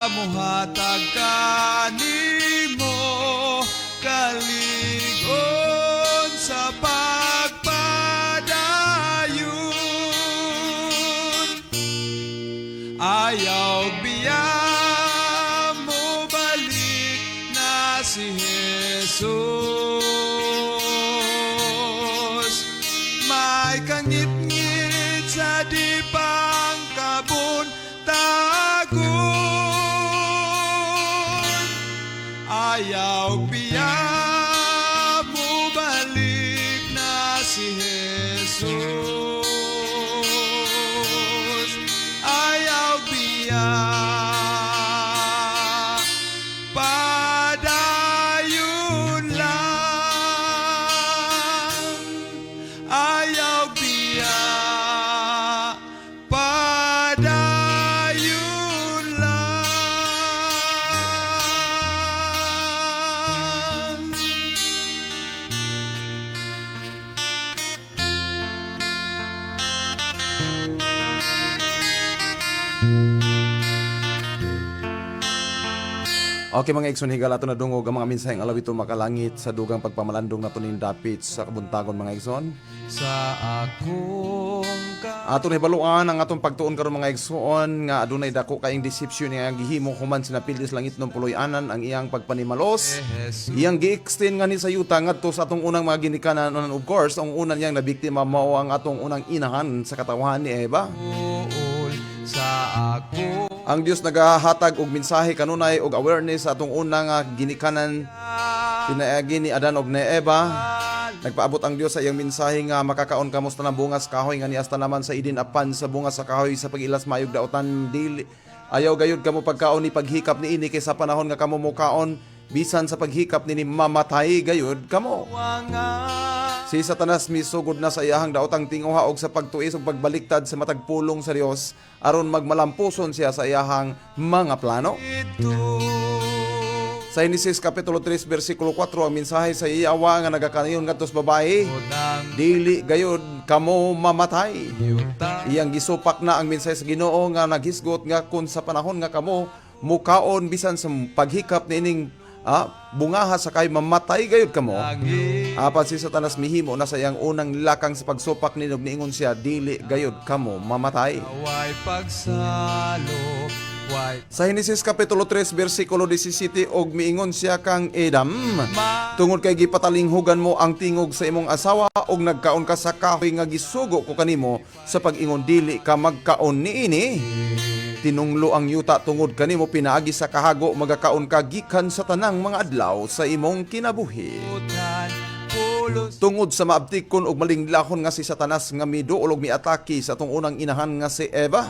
Muhatag kanimo kaligon sa pagpadayon. Ayaw biya mo balik na si Jesus. May kangit-ngit sa di pangkabun tagon. Ayaw biya mo balik na si Jesus. Ayaw biya padayon lang. Ayaw biya padayon lang. Okay mga igsoon, higala ito na dungog ang mga minsaheng alaw ito makalangit sa dugang pagpamalandong na ito dapit sa kabuntagon mga igsoon. Sa akong Ato na hibaluan ang atong pagtuon karon mga igsoon nga adunay dako kaing deception nga gihimo human sinapildis langit ng puloy-anan ang iyang pagpanimalos. Iyang gi-extend nga ni sa yuta ngadto sa atong unang mga ginikanan, of course ang unang niyang nabiktima mao ang atong unang inahan sa katawan ni Eva. tuol sa ako Ang Dios nagahatag og mensahe kanunay og awareness sa atong unang ginikanan pinaagi ni Adan og ni Eva. Nagpaabot ang Dios sa iyang mensahe nga makakaon kamo sa bungas kahoy nga niasta naman sa idin apan sa bungas sa kahoy sa pagilas mayog daotan dili ayaw gayud kamo pagkaon ni paghikap ni ini kaysa panahon nga kamo mukaon bisan sa paghikap ni mamatay gayud kamo. Si Satanas misugod na sa iyahang daotang tinguha og sa pagtuis ug pagbaliktad sa matag pulong sa Dios aron magmalampuson siya sa iyahang mga plano. Sa Genesis Kapitulo 3 versikulo 4 ang mensahe sa iyawa nga nagakanayon ngadto sa babae, dili gayud kamo mamatay. Iyang gisupak na ang mensahe sa Ginoo nga naghisgot nga kun sa panahon nga kamo mukaon bisan sa paghikap niining bungaha sa kay mamatay gayud kamo. Apan si Satanas mihimo na sa iyang unang lakang sa pagsupak ni og niingon siya dili gayud kamo mamatay. away pagsalo way Sa Genesis Kapitulo 3 versikulo 17 og miingon siya kang Edam, tungod kay gipatalinghugan mo ang tingog sa imong asawa og nagkaon ka sa kahoy nga gisugo ko kanimo sa pag-ingon dili ka magkaon niini. Tinunglo ang yuta tungod kanimo pinaagi sa kahago magakaon ka gikan sa tanang mga adlaw sa imong kinabuhi. utan pulos Tungod sa maabtikon og malinglahon nga si Satanas nga miduol og miatake sa atong unang inahan nga si Eva.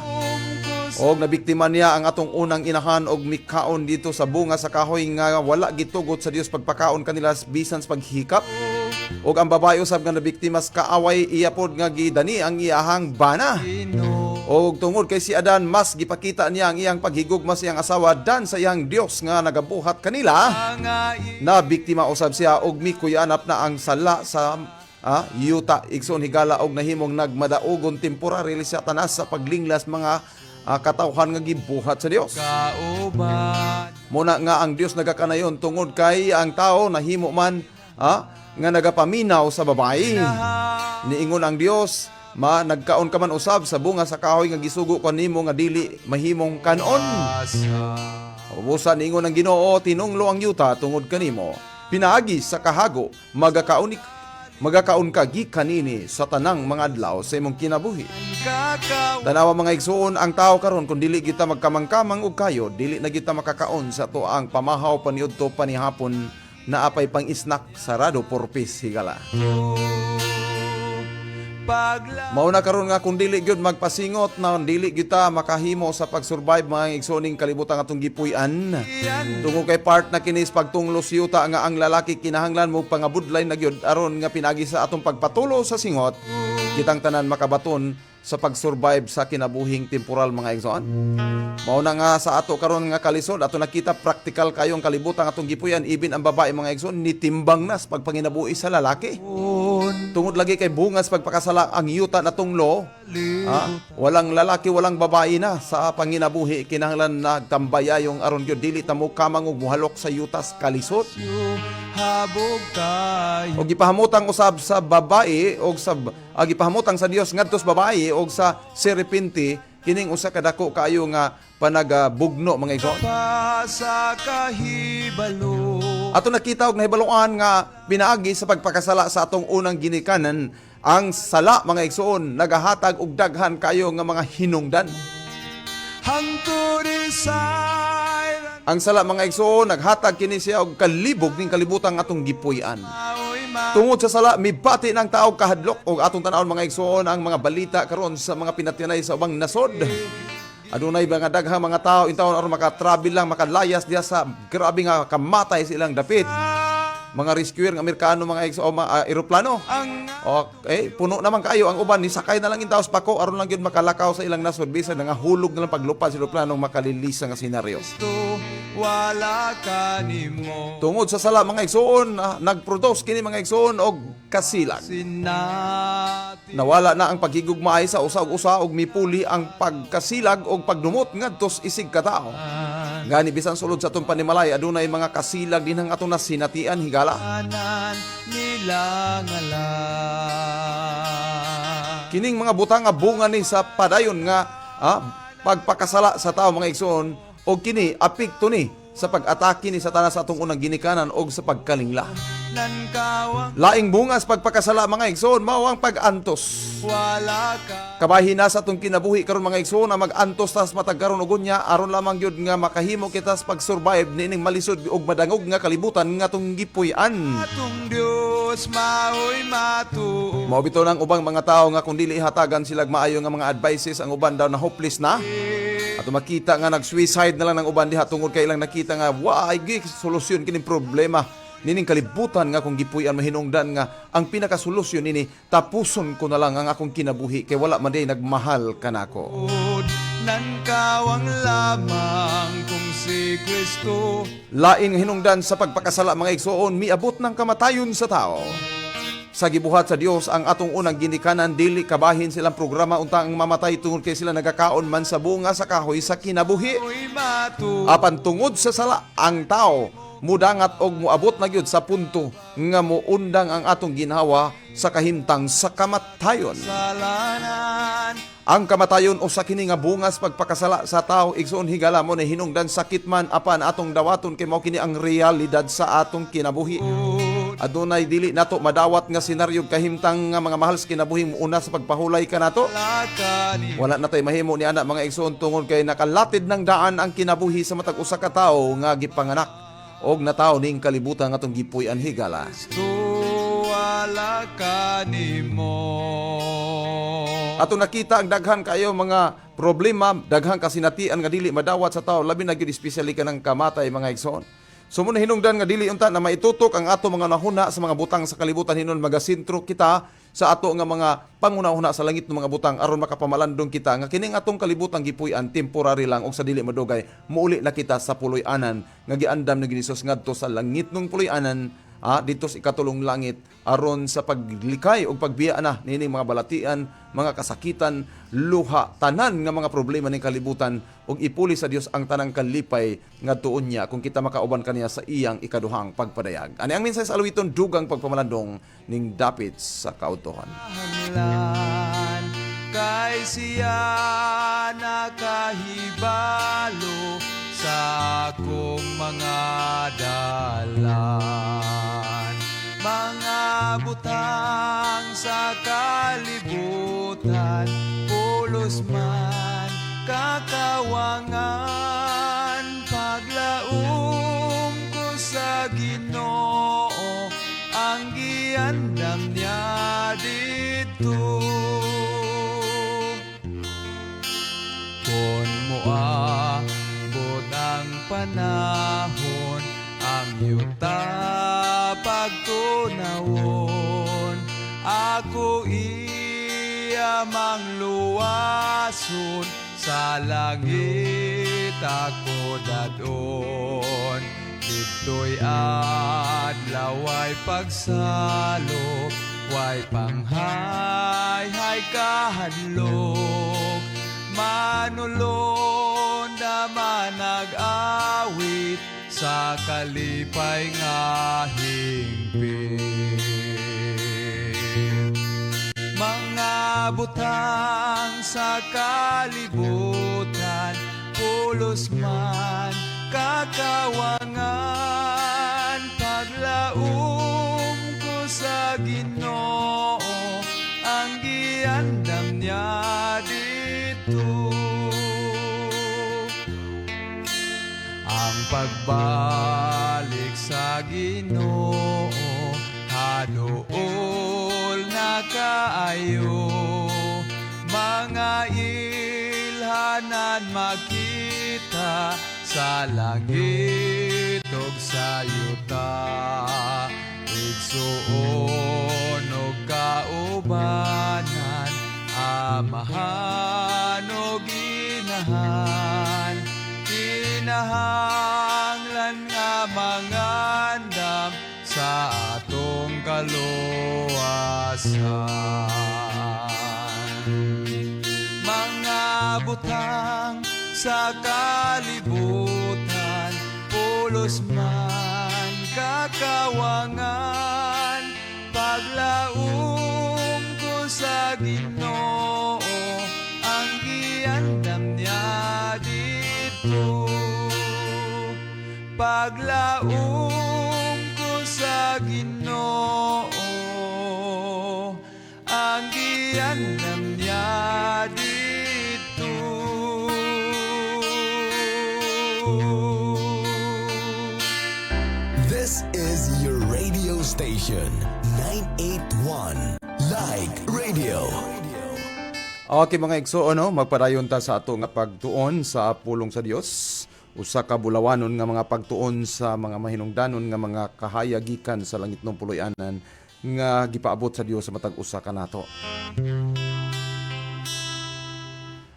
Og nabiktima niya ang atong unang inahan og mikaon dito sa bunga sa kahoy nga wala gitugot sa Dios pagpakaon kanila bisan sa paghikap. Og ang babae usab nga nabiktima sa kaaway iya pod nga gidani ang iyahang bana. Og tungod kay si Adan mas gipakita niya ang iyang paghigugma sa iyang asawa dan sa iyang Dios nga nagabuhat kanila. Na biktima usab siya og mikuyanap na ang sala sa yuta igsoon higala og nahimong nagmadaugon temporary sa Satanas sa paglinglas mga katawhan nga gibuhat sa Dios. kauban Muna nga ang Dios nagakanayon tungod kay ang tao nahimo man nga nagapaminaw sa babae. Niingon ang Dios, nagkaon ka man usab sa bunga sa kahoy nga gisugo kanimo nga dili mahimong kanon. Ubusan niingon ang Ginoo, tinunglo ang yuta tungod kanimo. Pinaagi sa kahago magakaon ka gikanini sa tanang mga adlaw sa imong kinabuhi. Tanawa mga igsoon ang tao karon kung dili kita magkamang-kamang og kayo, dili na kita makakaon sa tuang pamahaw paniudto panihapon na apay pang snack sarado purpose higala. Mauna karon nga kung dili gyud magpasingot na dili kita makahimo sa pag-survive mga igsoning kalibutan atong gipuy-an. Tungod kay part na kinis pagtunglos yuta nga ang lalaki kinahanglan mo pangabudlay na gyud aron nga pinagi sa atong pagpatulo sa singot. Kitang tanan makabaton sa pag-survive sa kinabuhing temporal mga igsoon. Mauna nga sa ato karon nga kalisod ato nakita practical kayong kalibutan atong gipuy-an even ang babae mga igsoon nitimbang na sa pagpanginabuhi sa lalaki. Tungod lagi kay bungas pagpakasala ang yuta na tunglo, walang lalaki, walang babae na sa panginabuhi, kinahanglan nagtambaya yung aron gyud dili ta mo kamang og muhalok sa yutas kalisod. Habog tayo. O gipahamutang usab sa babae og sa gipahamutang sa Dios ngadto sa babae og sa serpente kining usa ka dako kaayo nga panagabugno mga igsoon. Pa sa kahibalo. Ato nakita og nahibaluan nga pinaagi sa pagpakasala sa atong unang ginikanan, ang sala mga igsoon nagahatag og daghan kayo nga mga hinungdan. Hangtod isay. Ang sala mga igsoon naghatag kini siya og kalibog ning kalibutan nga atong gipuy-an. Tungod sa sala mibati ng tao kahadlok og atong tan-awon mga igsoon ang mga balita karon sa mga pinatyanay sa ubang nasod. Adunay mga daghang mga tao intawon aron maka-travel lang, makalayas diya sa grabe nga kamatay silang dapit. Mga rescuer ng Amerikano mga o mga eroplano. Okay, puno naman kayo ang uban ni sakay na lang intaos pako aron lang gyud makalakaw sa ilang nasod bisan nga hulog na lang paglupad sa eroplano makalilisa nga senaryo. Wala ka nimo. Tungod sa sala mga igsoon, nagproduce kini mga igsoon og kasilag. Sinati. Nawala na ang paghigugmaay sa usa ug usa og mipuli ang pagkasilag og pagdumot ngadto sa isig ka tawo. Gani bisan sulod sa atong panimalay adunay mga kasilag dinhang atong nasinatian higala. Anan nila ngalan. Kining mga butang nga bunga ni sa padayon nga pagpakasala sa tao mga igsoon og kini apekto ni sa pag-atake ni Satanas sa atong unang ginikanan og sa pagkalingla. Nankawang Laing bungas pagpakasala mga igsoon mao ang pag-antos. wala ka. Kabahin na sa atong kinabuhi karon mga igsoon na mag-antos tas matag karon og unya aron lamang gyud nga makahimo kita sa pag-survive nining malisod og madangog nga kalibutan nga atong gipuy-an. Atong Dios maoy matuo. Mao bitaw nang ubang mga tao nga kung dili hatagan sila maayo nga mga advices ang uban daw na hopeless na. Ato makita nga nag-suicide na lang ng uban diha tungod kay ilang nakita nga why gi solusyon kining problema nining kalibutan nga kung gipuy-an mahinungdan nga ang pinakasolusyon nini tapuson ko na lang ang akong kinabuhi kay wala man day nagmahal kanako. Nankawang lamang kung si Kristo. Lain nga hinungdan sa pagpakasala mga igsoon miabot ng kamatayon sa tao. Sa gibuhat sa Dios ang atong unang ginikanan dili kabahin silang programa unta ang mamatay tungod kay sila nagakaon man sa bunga sa kahoy sa kinabuhi. Maoy matuo. Apan tungod sa sala ang tao mudangat og moabot na gyud sa punto nga muundang ang atong ginhawa sa kahimtang sa kamatayon. Salanan. Ang kamatayon usa kini nga bungas pagpakasala sa tao igsoon higala mo na hinungdan sakit man apan atong dawaton kay mao kini ang realidad sa atong kinabuhi. Adunay dili nato madawat nga senaryo kahimtang nga mga mahal sa kinabuhi una sa pagpahulay kanato. Wala ka ni. Wala na tay mahimo ni ana mga igsoon tungod kay nakalatid ng daan ang kinabuhi sa matag usa ka tawo nga gipanganak og nataw ning kalibutan nga atong gipuy-an higala. Kristo wala ka nimo. Ato nakita ang daghan kayo mga problema, daghan kasinatian nga dili madawat sa tao, labi na gyud especially kanang kamatay mga igsoon. So muna hinungdan nga dili unta na maitutok ang ato mga nahuna sa mga butang sa kalibutan hinon magasintro kita sa ato nga mga pangunahuna sa langit ng mga butang aron makapamalandong kita nga kining atong kalibutan gipuy-an temporary lang og sa dili madugay muuli na kita sa puloy-anan nga giandam ni Hesus ngadto sa langit ng puloy-anan dito sa ikatulong langit aron sa paglikay o pagbiya na nining mga balatian, mga kasakitan, luha, tanan nga mga problema ning kalibutan ug ipuli sa Dios ang tanang kalipay nga tuon niya kung kita makauban kaniya sa iyang ikaduhang pagpadayag. Ani ang mensahe sa aluwiton dugang pagpamalandong ning dapit sa kautuhan. Hanglan kay siya nakahibalo sa akong mga dalan. Mga butang sa kalibutan, pulos man kakawangan. Paglaom ko sa Ginoo, ang giandam niya dito. Kung moabot ang panahon, ang yuta pagtunawon, ako iya mangluwason, sa langit ako dadon. Dito'y adlaw ay pagsalo, way panghay-hay kahadlok, manulon naman nag-awit sa kalipay nga hingpit. Mga butang sa kalibutan, pulos man kakawangan, paglaom ko sa Ginoo, ang giandam niya dito. Ang pagbalik sa Ginoo, haduol na kaayo, mga ilhanan makita sa langit ug sa yuta, igsuon ug kaubanan, amahan ug inahan, kinahanglan nga mangandam sa atong kaluwasan. Mga butang sa kalibutan, pulos man kakawangan, paglaom ko sa Ginoo, ang giandam niya dito. Paglaom ko sa Ginoo, ang giandam niya dito. This is your radio station, 981 Like Radio. Okay mga igsoon, no? Magpadayon ta sa ato nga pagtuon sa pulong sa Dios. Usa ka bulawanon nga mga pagtuon sa mga mahinungdanon nga mga kahayagikan sa langit ng puloy-anan nga gipaabot sa Dios sa matag usa ka nato.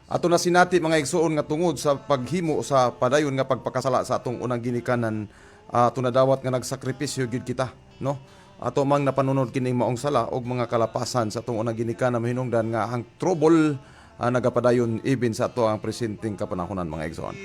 Ato na sinati mga igsoon nga tungod sa paghimo sa padayon nga pagpakasala sa atong unang ginikanan, ato na dawat nga nagsakripisyo gyud kita, no? Ato mang napanunod kining maong sala og mga kalapasan sa atong unang ginikanan mahinungdan nga ang trouble nagapadayon even sa ato ang presenteng kapanahonan mga igsoon.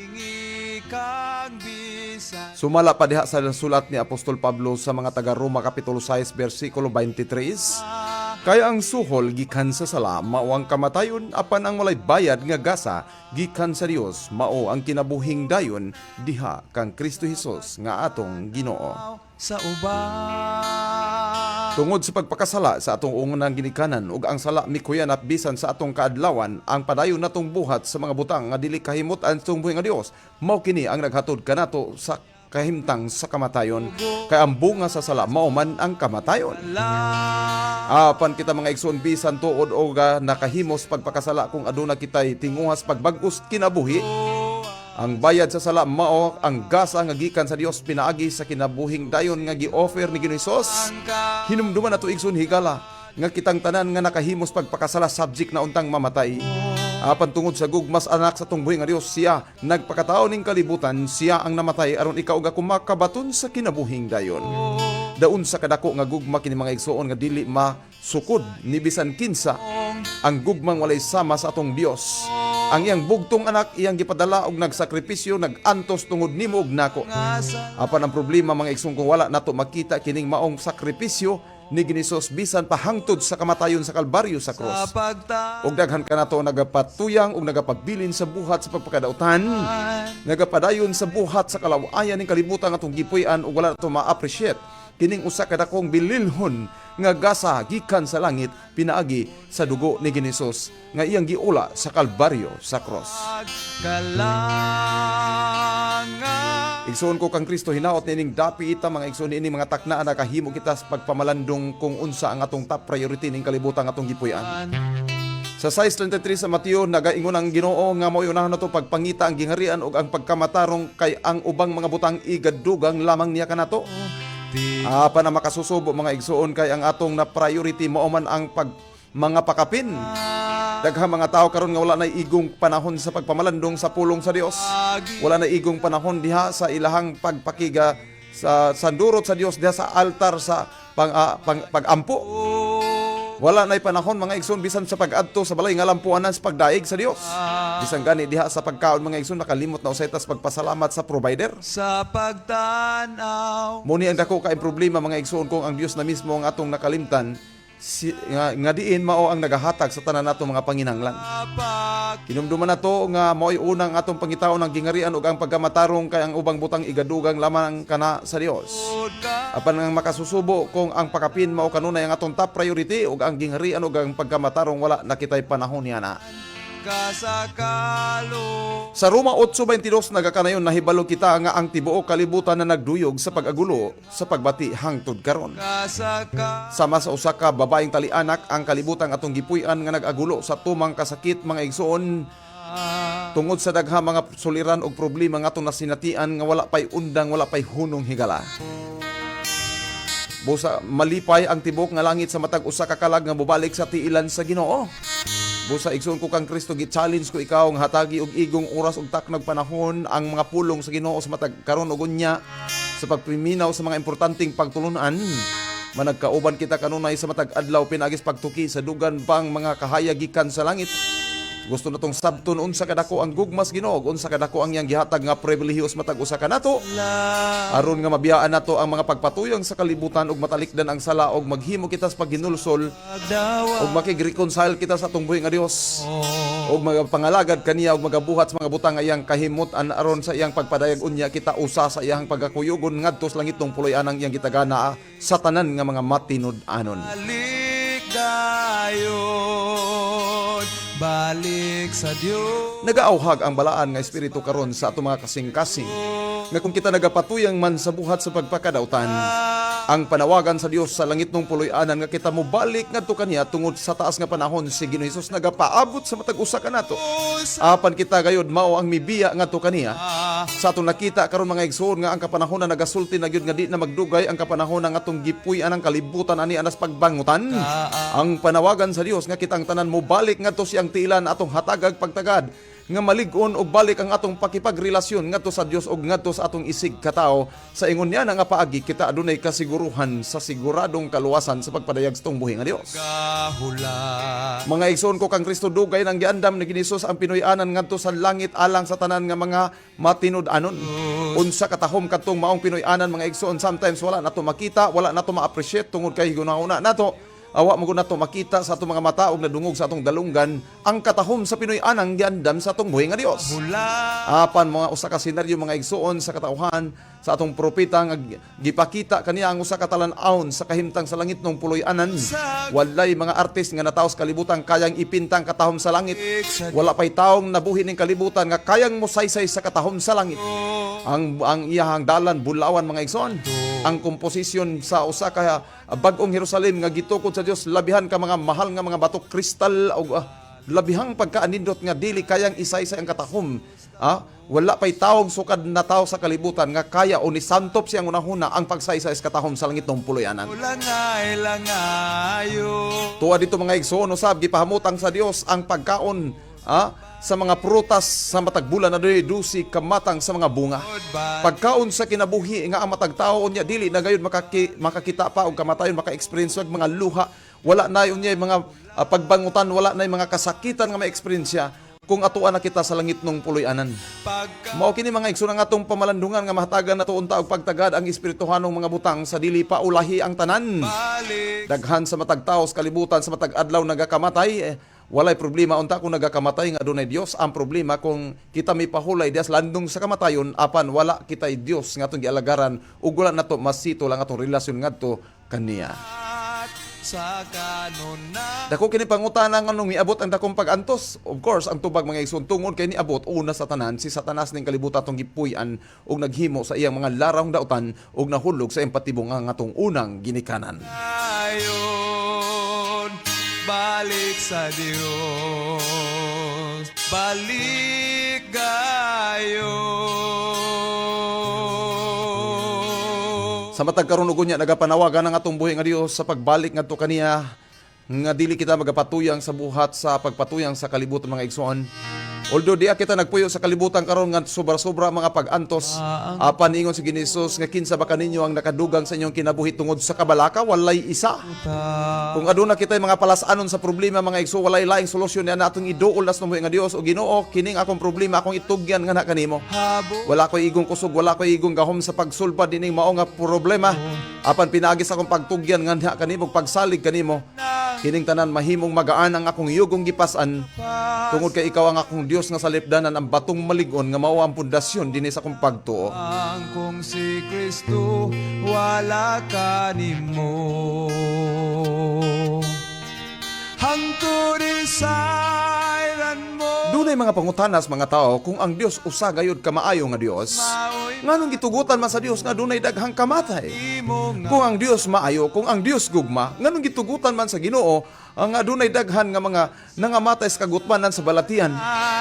Sumala pa diha sa sulat ni Apostol Pablo sa mga taga Roma kapitulo 6 bersikulo 23, kaya ang suhol gikan sa sala mao ang kamatayon, apan ang walay bayad nga gasa gikan sa Dios mao ang kinabuhing dayon diha kang Kristo Hesus nga atong Ginoo. Sa uban, Tungod sa pagpakasala sa atong unang ginikanan ug ang sala mikuyan at bisan sa atong kaadlawan, ang padayon natong buhat sa mga butang nga dili kahimot-an sa buhi nga Dios, mao kini ang naghatod kanato sa kahimtang sa kamatayon, kay ang bunga sa sala mao man ang kamatayon. Apan kita mga igsoon bisan tuod og nakahimos pagpakasala kung aduna kitay tinguhas pagbag-os kinabuhi, ang bayad sa sala mao ang gasa nga gikan sa Dios pinaagi sa kinabuhing dayon nga gi-offer ni Ginoong Hesus. Hinumduman nato igsoon higala nga kitang tanan nga nakahimos pagpakasala subject na untang mamatay. Apan tungod sa gugmas anak sa tungbuhi nga Dios, siya nagpakatao ning kalibutan, siya ang namatay aron ikaw ga kumakabaton sa kinabuhing dayon. Daun sa kadako nga gugma kini mga igsoon nga dili masukod ni bisan kinsa ang gugmang walay sama sa atong Dios. Ang iyang bugtong anak iyang gipadala og nagsakripisyo, nagantos tungod nimo ug nako. Apan ang problema mga igsoon kung wala nato makita kining maong sakripisyo ni Ginoong bisan pahangtod sa kamatayon sa Kalbaryo sa cross. Og daghan ka nato nagapatuyang og nagapagbilin sa buhat sa pagpakadautan, nagapadayon sa buhat sa kalawayan ning kalibutan atong gipuy-an ug wala nato ma-appreciate kining usa ka dakong bililhon nga gasa gikan sa langit pinaagi sa dugo ni Ginoong nga iyang giula sa Kalbaryo sa cross. Igsoon ko kang Kristo hinaot nining dapi ita mga igsoon ini mga takna na kahimo kita sa pagpamalandong kung unsa ang atong top priority ning kalibutan atong gipuy-an. Sa 6:33 sa Mateo nagaingon ang Ginoo nga mao unahon nato pagpangita ang gingharian ug ang pagkamatarong kay ang ubang mga butang igadugang lamang niya kanato. Apan na makasusubo mga igsoon kay ang atong na priority mao man ang mga pakapin. Daghang mga tao karon nga wala na igong panahon sa pagpamalandong sa pulong sa Dios. Wala na igong panahon diha sa ilahang pagpakiga sa sandurot sa Dios diha sa altar sa pagampo. Wala na'y panahon mga igsoon bisan sa pag-adto sa balay nga lampuanan sa pagdaig sa Dios. Bisan gani diha sa pagkaon mga igsoon nakalimot na usay tas pagpasalamat sa provider. Sa pagtanaw Muni ang dako kaay problema mga igsoon kung ang Dios na mismo ang atong nakalimtan nga diin mao ang nagahatag sa tanan nato mga panginahanglan. Kinumduman nato nga mao'y unang atong pangitaon ang gingarian ug ang pagkamatarong kay ang ubang butang igadugang lamang kana sa Dios. Apan ang makasusubo kung ang pakapin mao kanunay ang atong top priority ug ang gingarian ug ang pagkamatarong wala nakitay panahon niya na. kasakalo Sa Roma 8:22 nagakanayon nahibalo kita nga ang tibuok kalibutan na nagduyog sa pag-agulo sa pagbati hangtod karon. kasaka Sama sa usa ka babaeng talianak ang kalibutan atong gipuy-an nga nag-agulo sa tumang kasakit mga igsoon tungod sa dagha mga suliran ug problema nga atong nasinatian nga wala pay undang wala pay hunong higala. Busa malipay ang tibok nga langit sa matag usa ka kalag nga mobalik sa tiilan sa Ginoo. Busa igsoon ko kang Kristo gi-challenge ko ikaw nga hatagi og igong oras ug taknag panahon ang mga pulong sa Ginoo sa matag karon ug unya sa pagpiminaw sa mga importanteng pagtulunan. Managkauban kita kanunay sa matag adlaw pinagis pagtuki sa dugan pang mga kahayag gikan sa langit. Gusto natong sabton unsa kadako ang gugmas Ginoo, unsa kadako ang iyang gihatag nga pribilehiyos matag usa ka nato. Aron nga mabiyaan nato ang mga pagpatuyong sa kalibutan ug matalikdan ang sala ug maghimo kita sa paghinulsol ug makig-reconcile kita sa atong buhi nga Dios. Ug magapangalagad kaniya ug magabuhat sa mga butang nga iyang kahimot-an aron sa iyang pagpadayag unya kita usa sa iyang pagakuyugon ngadto sa langit ng puloy-an ang iyang gitagana sa tanan nga mga matinud-anon. balik dayon balik sa Dios Nagaauhag ang balaan nga espiritu karon sa ato mga kasing-kasing nga kung kita nagapatuyang man sa buhat sa pagpakadautan ang panawagan sa Dios sa langit ng puloy-anan nga kita mo balik ngadto kaniya tungod sa taas nga panahon si Ginoong Hesus nagapaabot sa matag usa ka nato apan kita gayud mao ang mibiya ngadto kaniya sa atong nakita karon mga igsoon nga ang kapanahon na nagasulti na gyud nga di na magdugay ang kapanahon nga atong gipuy-an ang kalibutan ani anas pagbangutan ang panawagan sa Dios nga kitang tanan mo balik ngadto siyang tiilan atong hatagag pagtagad nga malig-on og balik ang atong pakipagrelasyon ngadto sa Dios ug ngadto sa atong isig katao sa ingon niya nga paagi kita adunay kasiguruhan sa siguradong kaluwasan sa pagpadayag sa tong buhi nga Dios. kahula Mga igsoon ko kang Kristo dugay nang giandam ni Ginisus ang Pinoy-anan ngadto sa langit alang sa tanan nga mga matinud-anon. Unsa katahom katong maong Pinoy-anan mga igsoon sometimes wala nato makita, wala nato ma-appreciate tungod kay hunahuna nato. Awa mo nato makita sa atong mga mata ug nadungog sa atong dalunggan ang katahom sa Pinoy-anang giandam sa atong buhi nga Dios. Apan mga usa ka senaryo mga igsoon sa katawhan sa atong propeta nga gipakita kaniya ang usa ka talan-awon sa kahimtang sa langit ng puloy-anan. Walay mga artist nga nataos kalibutan kayang ipintang katahom sa langit. Wala pay taong nabuhi ning kalibutan nga kayang mosaysay sa katahom sa langit. Ang iyahang dalan bulawan mga igsoon. Ang komposisyon sa usa ka bag-ong Jerusalem nga gitukod sa Dios labihan ka mga mahal nga mga batok kristal o labihang pagkaanindot nga dili kayang isaysay ang katahom. Wala pay taong sukad na tao sa kalibutan nga kaya o ni santop siyang unahuna ang pagsaysay sa katahom sa langit ng puloy-anan. langayo Tuwa dito mga igsoon usab gipahamutang sa Dios ang pagkaon sa mga prutas sa matag bulan na dusi kamatang sa mga bunga. Pagkaon sa kinabuhi nga ang matag tao unya dili na gayud makakita pa og kamatayon maka-experience og mga luha. Wala na unya mga pagbangutan, wala na mga kasakitan nga ma-experience kung atuan na kita sa langit ng puloy-anan. Mao kini mga igsoon nga atong pamalandungan nga mahatagan nato unta og pagtagad ang espirituhanong mga butang sa dili pa ulahi ang tanan. Daghan sa matag tawo sa kalibutan sa matag adlaw nagakamatay walay problema unta kung nagakamatay nga adunay Dios. Ang problema kung kita may pahulay dias landong sa kamatayon apan wala kitay Dios nga atong gialagaran ug wala nato masito lang atong relasyon ngadto kaniya. sa kanuna Dako kini pangutana nga nung miabot ang dakong pag-antos. Of course, ang tubag mga igsoon tungod kay niabot una sa tanan si Satanas ning kalibutan tong gipuy-an ug naghimo sa iyang mga larang dautan ug nahulog sa empatibong nga atong unang ginikanan. ngayon balik sa Dios balik gayon Sa matag karon ug unya nagapanawagan ang atong buhi nga Dios sa pagbalik ngadto kaniya nga dili kita magapatuyang sa buhat sa pagpatuyang sa kalibutan mga igsoon. Although diya kita nagpuyo sa kalibutan karon nga sobra-sobra mga pag-antos, apan ingon si Ginisus nga kinsa ba kaninyo ang nakadugang sa inyong kinabuhi tungod sa kabalaka walay isa. Kung aduna kita mga palasanon sa problema mga igso, walay laing solusyon na natong iduol nas namuhi nga Dios o Ginoo, kining akong problema akong itugyan nga na kanimo. Wala koy igong kusog, wala koy igong gahom sa pagsulbad dining mao nga problema. Apan pinagis akong pagtugyan nga na kanimo, pagsalig kanimo. Kining tanan mahimong magaan ang akong yugong gipasan tungod kay ikaw ang akong Dios nga salipdanan, ang batong maligon nga mao ang pundasyon dinhi sa akong pagtuo. Ang kung si Kristo wala ka nimo. Hangtod isayran mo. Dunay mga pangutanas mga tao kung ang Dios usa gayud ka maayo nga Dios. Nganong gitugutan man sa Dios nga dunay daghang kamatay? Kung ang Dios maayo, kung ang Dios gugma, nganong gitugutan man sa Ginoo ang adunay daghan nga mga nangamatay sa kagutmanan sa balatian?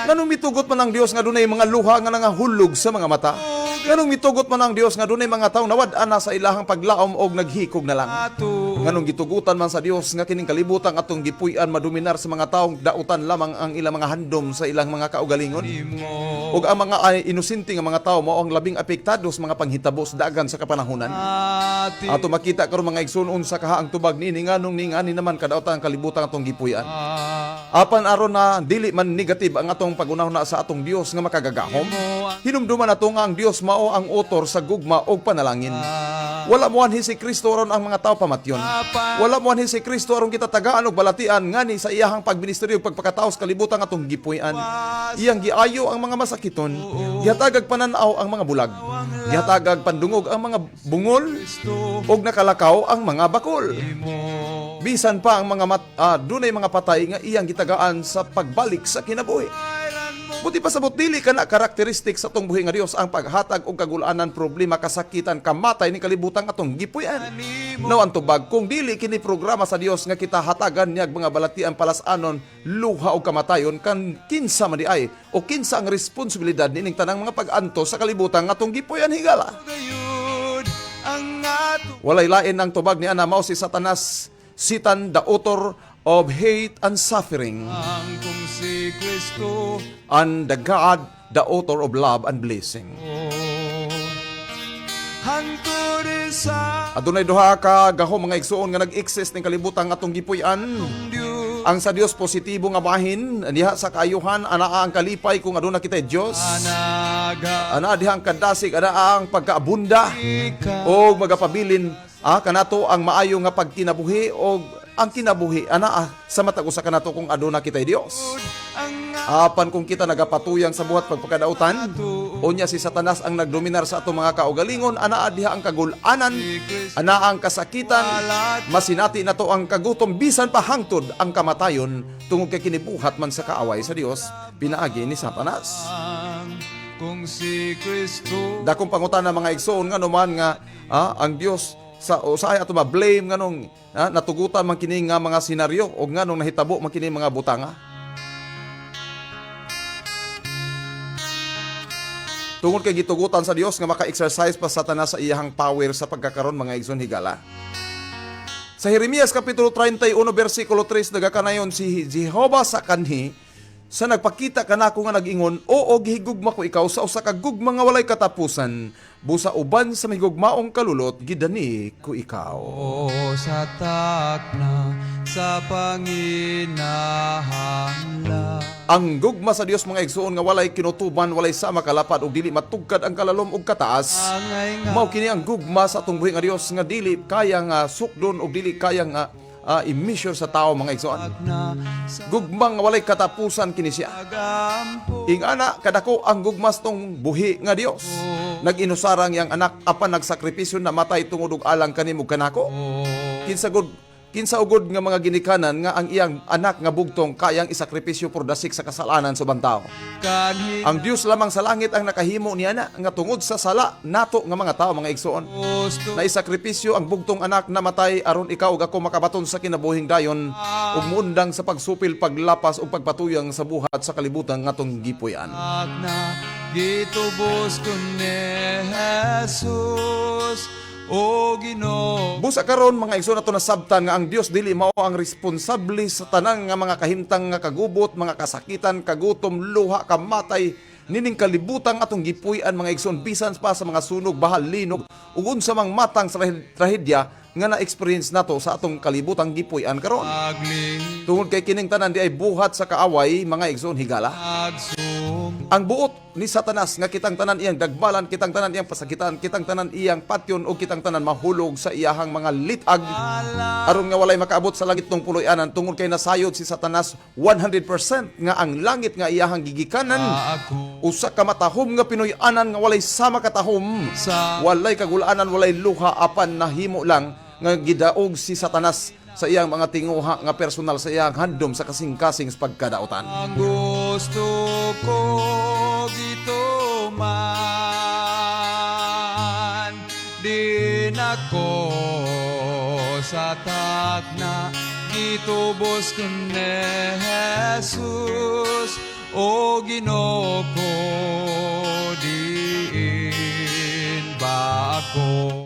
Nganong mitugot man ang Dios nga dunay mga luha nga nangahulog sa mga mata? Nganong mitugot man ang Dios nga dunay mga tawo nawad-an na sa ilahang paglaom og naghikog na lang? Nganong gitugutan man sa Dios nga kining kalibutan atong gipuy-an madominar sa mga taong dautan lamang ang ilang mga handom sa ilang mga kaugalingon? Ug ang mga inosente nga mga tawo mao ang labing apektado sa mga panghitabo sa dagan sa kapanahunan. Ato makita karon mga igsoon unsa kaha ang tubag niini nganong ningani naman kadautan ang kalibutan atong gipuy-an. Apan aron na dili man negative ang atong pagunahuna sa atong Dios nga makagagahom, hinumduman nato nga ang Dios mao ang author sa gugma og panalangin. Wala mo anhi si Kristo aron ang mga tawo pamatyon. Wala mo anhi si Kristo aron kita tagaan og balatian ngani sa iyahang pagministeryo ug pagpakataos kalibutan atong gipuy-an. Iyang giayo ang mga masakiton, gihatagag pananaw ang mga bulag, gihatagag pandungog ang mga bungol ug nakalakaw ang mga bakol. Bisan pa ang mga dunay mga patay nga iyang gitagaan sa pagbalik sa kinabuhi. Buti pa sabot dili kana karakteristik sa atong buhi nga Dios ang paghatag og kagulanan, problema, kasakitan, kamatay ni kalibutan atong gipuy-an. Now ang tubag kung dili kini programa sa Dios nga kita hatagan niyag mga balatian, palasanon, luha o kamatayon kan kinsa man di ay o kinsa ang responsibilidad nining tanang mga pag-anto sa kalibutan atong gipuy-an higala. Walay lain ang tubag ni ana mao si Satanas, Satan, the author of hate and suffering, Ang kung si Kristo and the God, the author of love and blessing. hangtod isa Adunay duha ka gahom mga igsuon nga nag-exist ning kalibutan atong gipuy-an. Diyos Ang sa Dios positibo nga bahin, diha sa kaayuhan anaa ang kalipay kung aduna kitay Dios. anaga Ana diha ang kadasig, anaa ang pagkaabunda ikaw o magapabilin kanato ang maayo nga pagkinabuhi o ang kinabuhi anaa sa matag usa kanato kung aduna kitay Dios. ang Apan kung kita nagapatuyang sa buhat pagpakadautan, unya si Satanas ang nagdominar sa atong mga kaugalingon, anaa diha ang kagul-anan, anaa ang kasakitan, masinati nato ang kagutom, bisan pa hangtod ang kamatayon tungod kay kinibuhat man sa kaaway sa Dios pinaagi ni Satanas. kung si Kristo Dakong pangutana mga igsoon nga naman nga ang Dios sa usahay ato ma-blame nganong natugutan man kini nga mga senaryo o nganong nahitabo man kini mga butanga. Tungod kay gitugutan sa Dios nga maka-exercise pa Satanas sa iyahang power sa pagkakaroon mga igsoon higala. Sa Jeremias kapitulo 31 bersikulo 3 nagakanayon si Jehovah sa kanhi sa nagpakita kanako nga nag-ingon, oo gihigugma ko ikaw sa usa ka gugma nga walay katapusan, busa uban sa mahigugmaong kalulot gidani ko ikaw. o sa takna sa panginahanglan. Ang gugma sa Dios mga igsoon nga walay kinutuban, walay sama kalapad ug dili matugkad ang kalalom ug kataas. Angay nga Mao kini ang gugma sa atong buhi nga Dios nga dili kayang sukdon ug dili kayang i-measure sa tao mga igsoon. na sa Gugmang walay katapusan kini siya. agampo Ingana kadako ang gugmas tong buhi nga Dios. Nag-inusarang yang anak apan nagsakripisyo na matay tungod og alang kanimo kanako. Kinsa ugod nga mga ginikanan nga ang iyang anak nga bugtong kayang isakripisyo por dasik sa kasalanan sa bantao. kanhi Ang Dios lamang sa langit ang nakahimo niya na nga tungod sa sala nato nga mga tao mga igsoon. gusto Na isakripisyo ang bugtong anak na matay aron ikaw ug ako makabaton sa kinabuhing dayon ug muundang sa pagsupil, paglapas ug pagpatuyang sa buhat sa kalibutan ngatong gipuy-an. na gitubos ko ni Jesus o Ginoo. Busa karon mga igsoon nato nasabtan nga ang Dios dili mao ang responsable sa tanan nga mga kahimtang nga kagubot, mga kasakitan, kagutom, luha, kamatay, nining kalibutang atong gipuy-an mga igsoon bisan pa sa mga sunog, bahal, linog ug unsa mang matang sa trahedya nga na-experience nato sa atong kalibutang gipuy-an karon. Tungod kay kining tanan di ay buhat sa kaaway mga igsoon higala. Ang buot ni Satanas nga kitang tanan iyang dagbalan, kitang tanan iyang pasakitan, kitang tanan iyang patyon o kitang tanan mahulog sa iyahang mga litag aron nga walay makaabot sa langit ng puloy-anan tungod kay nasayod si Satanas 100% nga ang langit nga iyahang gigikanan usa ka matahom nga Pinoy-anan nga walay sama katahom, walay kagulaanan, walay luha apan nahimo lang nga gidaog si Satanas sa iyang mga tinguha nga personal sa iyang handom sa kasing-kasing sa pagkadaotan. Ang gusto ko gituman, din ako sa takna, gitubos ko ni Jesus, o Ginoo ko, diin ba ako?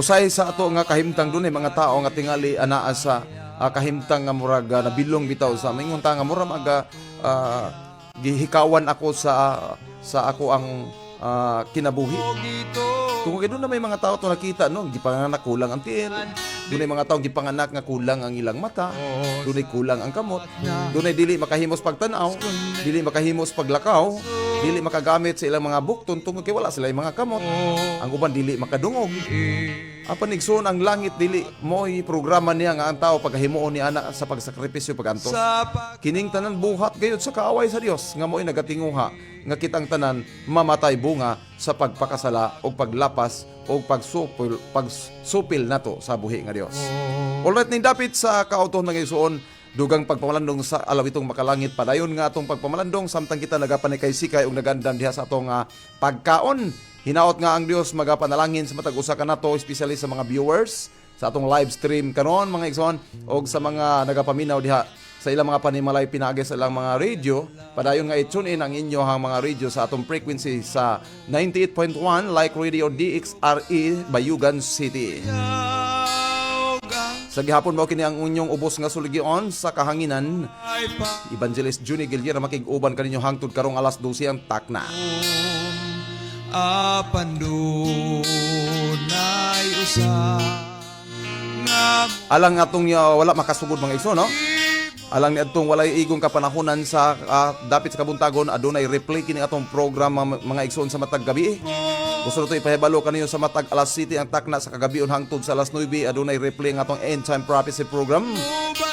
Usay sa ato nga kahimtang dunay mga tao nga tingali anaa sa kahimtang nga murag nabilong bitaw sa mingon ta nga mura maga gihikawan ako sa ako ang kinabuhi. Kung gidon na may mga tao to nakita no, gipanganak kulang ang tiil. Dunay mga tao gipanganak nga kulang ang ilang mata, dunay kulang ang kamot, dunay dili makahimos pagtan-aw, dili makahimos paglakaw, dili makagamit sa ilang mga bukton tungod kay wala sila mga kamot. Ang uban dili makadungog. Apan igsoon ang langit dili mo'y programa niya nga ang tao paghimuon ni ana sa pagsakripisyo pagantos. Kining tanan buhat gayud sa kaaway sa Dios nga mo'y nagatinguha nga kitang tanan mamatay bunga sa pagpakasala o paglapas o pagsupil nato sa buhi nga Dios. Alright, ning dapit sa kautohon ng igsoon dugang pagpamalandong sa alawitong makalangit padayon nga atong pagpamalandong samtang kita nagapanikay-sikay ug nagandam diha sa atong pagkaon. Hinaot nga ang Dios magapanalangin sa matag usa ka nato, especially sa mga viewers sa atong live stream karon mga igsoon og sa mga nagapaminaw diha sa ilang mga panimalay pinaagi sa ilang mga radio. Padayon nga i-tune in ang inyo hang mga radio sa atong frequency sa 98.1 Like Radio DXRE Bayugan City. Sa gihapon mao kini ang unyong ubos nga suligyon sa kahanginan. Evangelist Juni Giliera makig-uban kaninyo hangtod karong alas 12 ang takna. Apandunay usa nga Alang atong wala makasugod mga igsoon no? Alang ni atong walay igong kapanahonan sa dapit sa kabuntagon adunay replay kini atong program mga igsoon sa matag gabi. Gusto nato ipahibalo kaniyo sa matag alas 7 ang takna sa kagabion hangtod sa alas 9 adunay replay ang atong End Time Prophecy program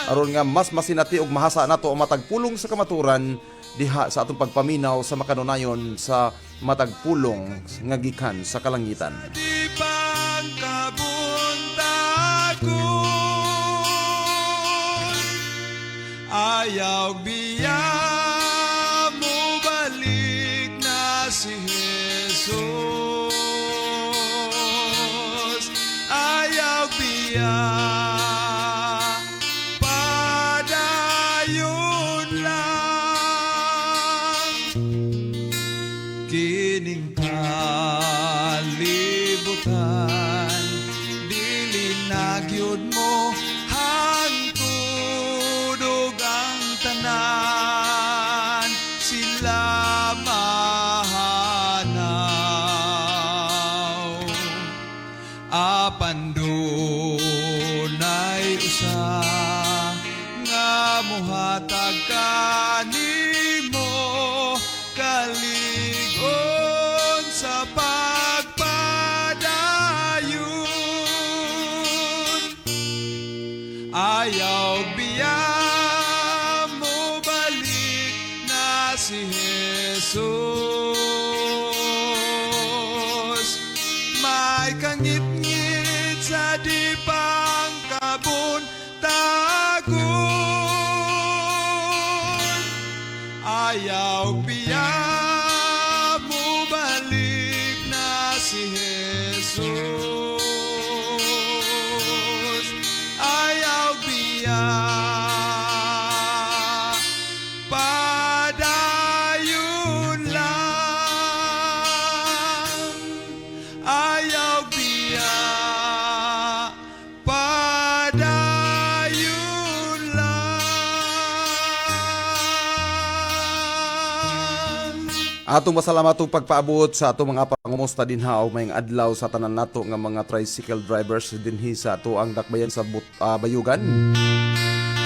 aron nga mas masinati og mahasa nato ang matag pulong sa kamaturan diha sa atong pagpaminaw sa makanunayon sa matag pulong nga gikan sa kalangitan. di pangkabuntagon ayaw biya mo balik na si Jesus, ayaw biya padayon lang kining kalibutan dili na gyud mo hangtod og ang tanan sila mahanaw. Apandunay usa nga mohatag kanimo kaligon sa pagpadayon, ayaw biya mo balik na si Jesus, may kangit-ngit sa di pangkabuntagon, ayaw biya mo balik na si Jesus, ayaw biya padayon lang, Atong masalamat og pagpaabot sa atong mga pangumusta dinha og mayong adlaw sa tanan nato nga mga tricycle drivers dinhi sa ato ang dakbayan sa Bayugan.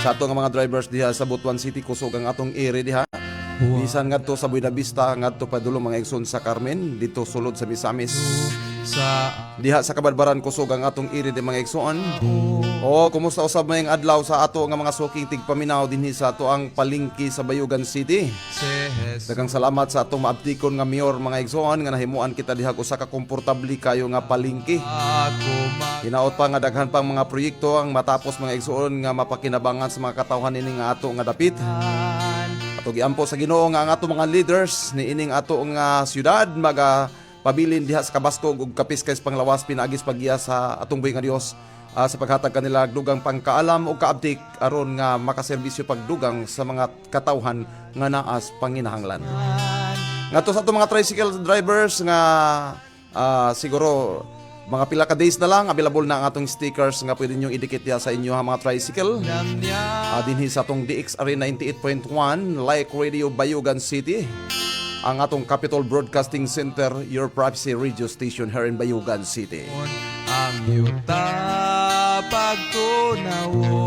Sa ato nga mga drivers diha sa Butuan City kusog ang atong ere diha. Bisan ngadto sa Buena Vista ngadto padulong mga igsoon sa Carmen dito sulod sa Misamis. Diha sa Kabadbaran kusog ang atong ere di mga igsoon. O kumusta usab mayong adlaw sa ato nga mga suking tigpaminaw dinhi sa ato ang palengke sa Bayugan City. Daghang salamat sa atong maabtikon nga mayor mga igsoon nga nahimuan kita diha usa ka komportable kayo nga palengke. Hinaot pa nga daghan pang mga proyekto ang matapos mga igsoon nga mapakinabangan sa mga katawhan ini nga ato nga dapit. Ato giampo sa Ginoo nga ang ato mga leaders ni ining ato nga syudad pabilin diha sa kabaskog ug kapiskay panglawas pinaagis paggiya sa atong buhi nga Dios sa paghatag kanila dugang pangkaalam ug kaabtik aron nga makaserbisyo pagdugang sa mga katawhan nga naas panginahanglan. Ngadto sa atong mga tricycle drivers nga siguro mga pila ka days na lang available na ang atong stickers nga pwede nyo idikit diha sa inyo mga tricycle. Dinhi sa atong DXRE 98.1 Like Radio Bayugan City. Ang atong Capital Broadcasting Center, your privacy radio station here in Bayugan City. Ang yuta pagtunawon,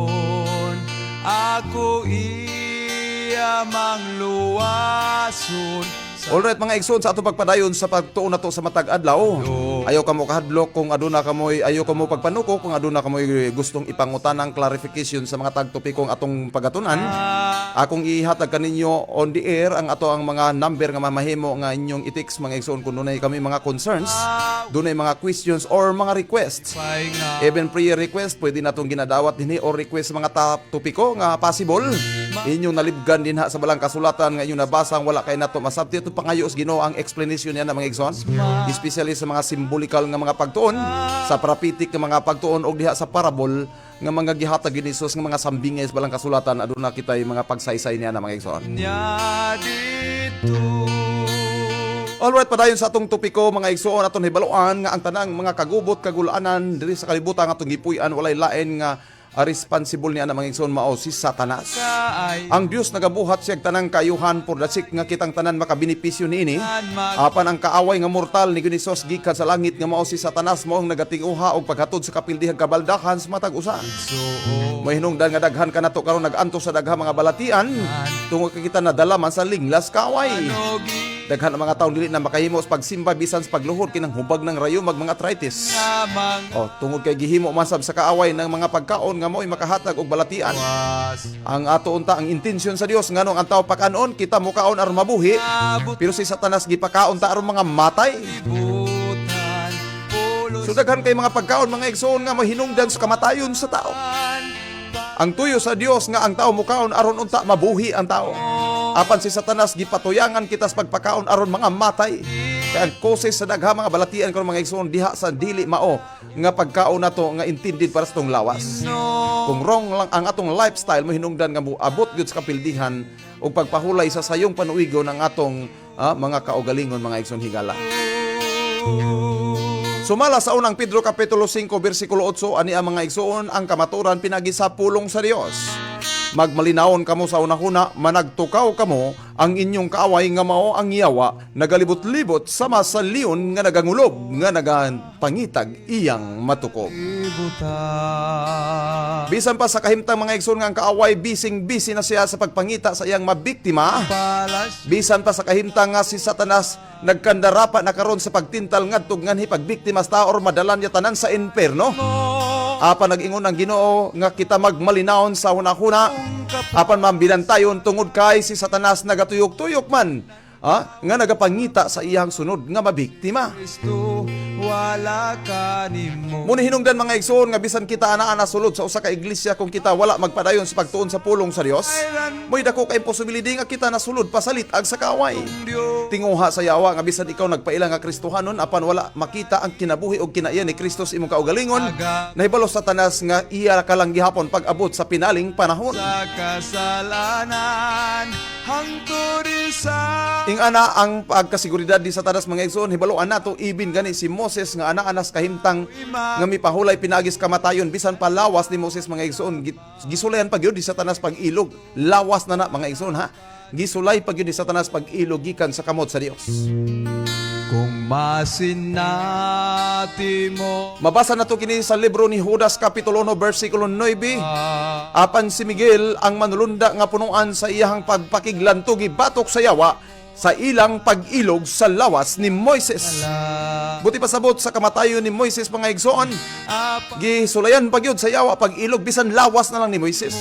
ako iya mangluwason. Alright mga igsoon sa ato pagpadayon sa pagtuon nato sa matag adlaw. Ayaw kamo kahadlok kung aduna kamoy ayaw kamo pagpanuko kung aduna kamoy gustong ipangutanang clarification sa mga tagtopikong atong pagatunan. Akong ihatag kaninyo on the air ang ato ang mga number nga mamahimo nga inyong i-text mga igsoon kung dunay kami mga concerns, dunay mga questions or mga requests. Even prayer request pwede natong ginadawat dinhi or request sa mga topiko nga possible. Inyong nalibgan din ha sa balang kasulatan nga inyong nabasa wala kay nato masabti ito pangayos Ginoo ang explanation niya na mga igsoon, especially sa mga symbolikal nga mga pagtuon, sa parapitik nga mga pagtuon og diha sa parabol nga mga gihatag ni Jesus nga mga sambingay sa balang kasulatan aduna kitay mga pagsaysay niya na mga igsoon. Alright, padayon sa atong topiko mga igsoon aton hibaluan nga ang tanang mga kagubot kagulanan diri sa kalibutan atong gipuy-an walay lain nga responsible niya na mga igsoon mao si Satanas. Ang Dios nagabuhat siya tanang kayuhan for the sake nga kitang tanan makabinipisyo niini. Apan ang kaaway nga mortal ni Ginisos gikan sa langit nga mao si Satanas mao ang nagatinguha og paghatod sa kapildihang kabaldakan sa matag usa. May hinungdan nga daghan kanato karon naganto sa daghang mga balatian tungod kay kita nadala man sa linglas kaaway. Daghan ang mga taon dili na makahimo sa pagsimba bisan sa pagluhod kinang hubag ng rayo mag mga arthritis. Tungod kay gihimo man sab sa kaaway ng mga pagkaon nga mo'y makahatag og balatian. Ang ato unta ang intensyon sa Dios nganong ang tao pakaon kita mo kaon aron mabuhi, pero si Satanas gipakaon ta aron mga matay. So daghan kay mga pagkaon mga igsoon nga mahinungdan sa kamatayon sa tao. Ang tuyo sa Dios nga ang tao mo kaon aron unta mabuhi ang tao. Apan si Satanas gipatuyangan kita sa pagpakaon aron mga matay. Kaya ang koses sa daghang mga balatian karon mga igsoon diha sa dili mao nga pagkaon nato nga intended para sa tong lawas. Kung wrong lang ang atong lifestyle mo hinungdan nga moabot gyud sa kapildihan og pagpahulay sa sayong panuigon ng atong mga kaugalingon mga igsoon higala. Sumala sa unang Pedro kapitulo 5 bersikulo 8 ani ang mga igsoon ang kamaturan pinagi sa pulong sa Dios. Magmalinawon kamo sa unahuna, managtukaw kamo ang inyong kaaway nga mao ang yawa, nagalibot-libot sama sa leon nga nagangulob, nga nagapangitag iyang matukob. Bisan pa sa kahimtang mga igsoon nga ang kaaway, bising-bisi na siya sa pagpangita sa iyang mabiktima. Bisan pa sa kahimtang nga si Satanas, nagkandarapa na karon sa pagtintal ngadtog nganhi pagbiktima sa tao or madalan niya tanan sa inferno. Apan nag-ingon ang Ginoo nga kita magmalinawon sa hunahuna. Apan mambilantayon tungod kay si Satanas nagatuyok-tuyok man nga nagapangita sa iyang sunod nga mabiktima. Muna hinungdan mga igsoon nga bisan kita anaa nasulod sa usa ka iglesia kung kita wala magpadayon sa pagtuon sa pulong sa Dios, mo'y dako ka imposibilidad nga kita nasulod pasalitag sa kaaway. Tinguha sa yawa nga bisan ikaw nagpaila nga Kristohanon apan wala makita ang kinabuhi o kinaiya ni Kristo sa imong kaugalingon, nahibalo sa Satanas nga iya ka lang gihapon pag-abot sa pinaling panahon. Sa kasalanan hangtod sa Ing ana ang pagkasiguridad di Satanas mga igsoon hibaluan nato ibin gani si Moses nga ana-anas kahimtang nga mipahulay pinagis kamatayon bisan pa lawas ni Moses mga igsoon gisulayan pag yun di Satanas pag ilog lawas na mga igsoon ha gisulay pag yun ni Satanas pag-ilog gikan sa kamot sa Dios. Kung masinati mo Mabasa na to kini sa libro ni Judas Kapitulo 1 versikulo 9. Apan si Miguel ang manulunda nga punuan sa iyahang pagpakiglanto gibatok sa yawa sa ilang pag-ilog sa lawas ni Moises. Buti pasabot sa kamatayon ni Moises mga igsoon, gisulayan pagyud sa yawa pag-ilog bisan lawas na lang ni Moises.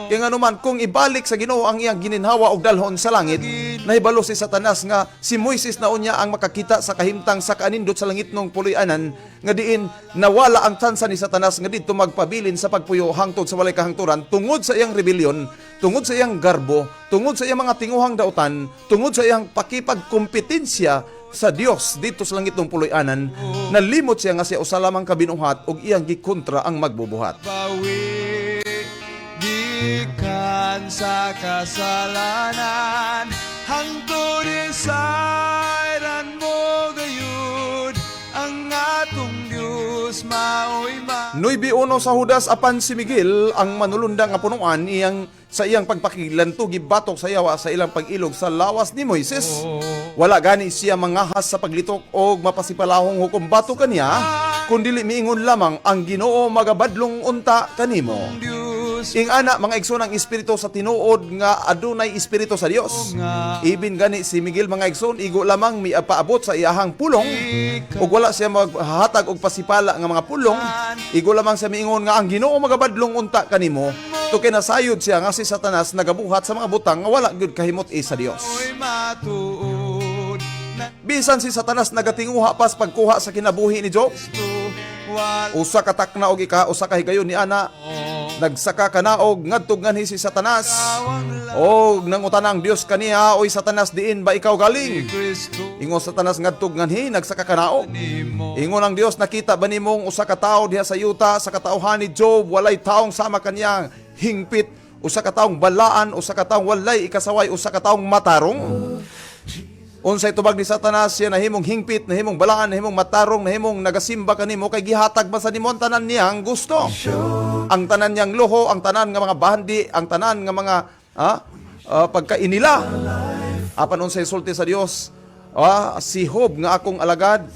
Kaya nga naman, kung ibalik sa Ginoo ang iyang gininhawa og dalhon sa langit, nahibalo si Satanas nga si Moises na unya ang makakita sa kahimtang sa kanindot sa langit nung puloy-anan, nga diin nawala ang tsansa ni Satanas nga dito magpabilin sa pagpuyo hangtod sa walay kahangturan tungod sa iyang rebellion, tungod sa iyang garbo, tungod sa iyang mga tinguhang dautan, tungod sa iyang pakipagkompetensya sa Dios dito sa langit ng puloy-anan. Nalimot siya nga siya usa lamang kabinuhat og iyang gikontra ang magbubuhat. bawi gikan sa kasalanan hangtod isayran mo gayud ang atong Dios maoy ma 9:1 sa Judas apan si Miguel ang manulunda nga punuan iyang sa iyang pagpakiglanto gibatok sa yawa sa ilang pag-ilog sa lawas ni Moises. Wala gani siya mangahas sa paglitok og mapasipalahong hukom batok kaniya, kundi miingon lamang ang Ginoo magabadlong unta kanimo. Dios Ing ana mga igsoon ang espiritu sa tinuod nga adunay espiritu sa Dios. Ibin gani si Miguel mga igsoon igo lamang miapaabot sa iyahang pulong ug wala siya maghatag og pasipala nga mga pulong. Igo lamang sa miingon nga ang Ginoo magabadlong unta kanimo. To kinasayod siya nga si Satanas nagabuhat sa mga butang nga wala gyud kahimot sa Dios. mo'y matuod na Bisan si Satanas nagatinguha pas pagkuha sa kinabuhi ni Job. wal Usa ka takna og usa ka higayon ni ana. Nagsaka kanaog ngadtog nganhi si Satanas. Og nangutanang Dios kaniya, oy Satanas diin ba ikaw galing? Kristo Ingon Satanas ngadtog nganhi nagsaka kanaog. nimo Ingon ang Dios nakita ba nimong usa ka tawo diha sa yuta sa katauhan ni Job walay taong sama kaniyang hingpit, usa ka taong balaan, usa ka taong walay ikasaway, usa ka taong matarong. Unsay tubag ni Satanas siya nahimong hingpit, nahimong balaan, nahimong matarong, nahimong nagasimba kanimo kay gihatag ba sa nimo ang tanan niyang gusto. Ang tanan niyang luho, ang tanan nga mga bahandi, ang tanan nga mga pagkainila. Apan unsay sulti sa Dios, si Job nga akong alagad,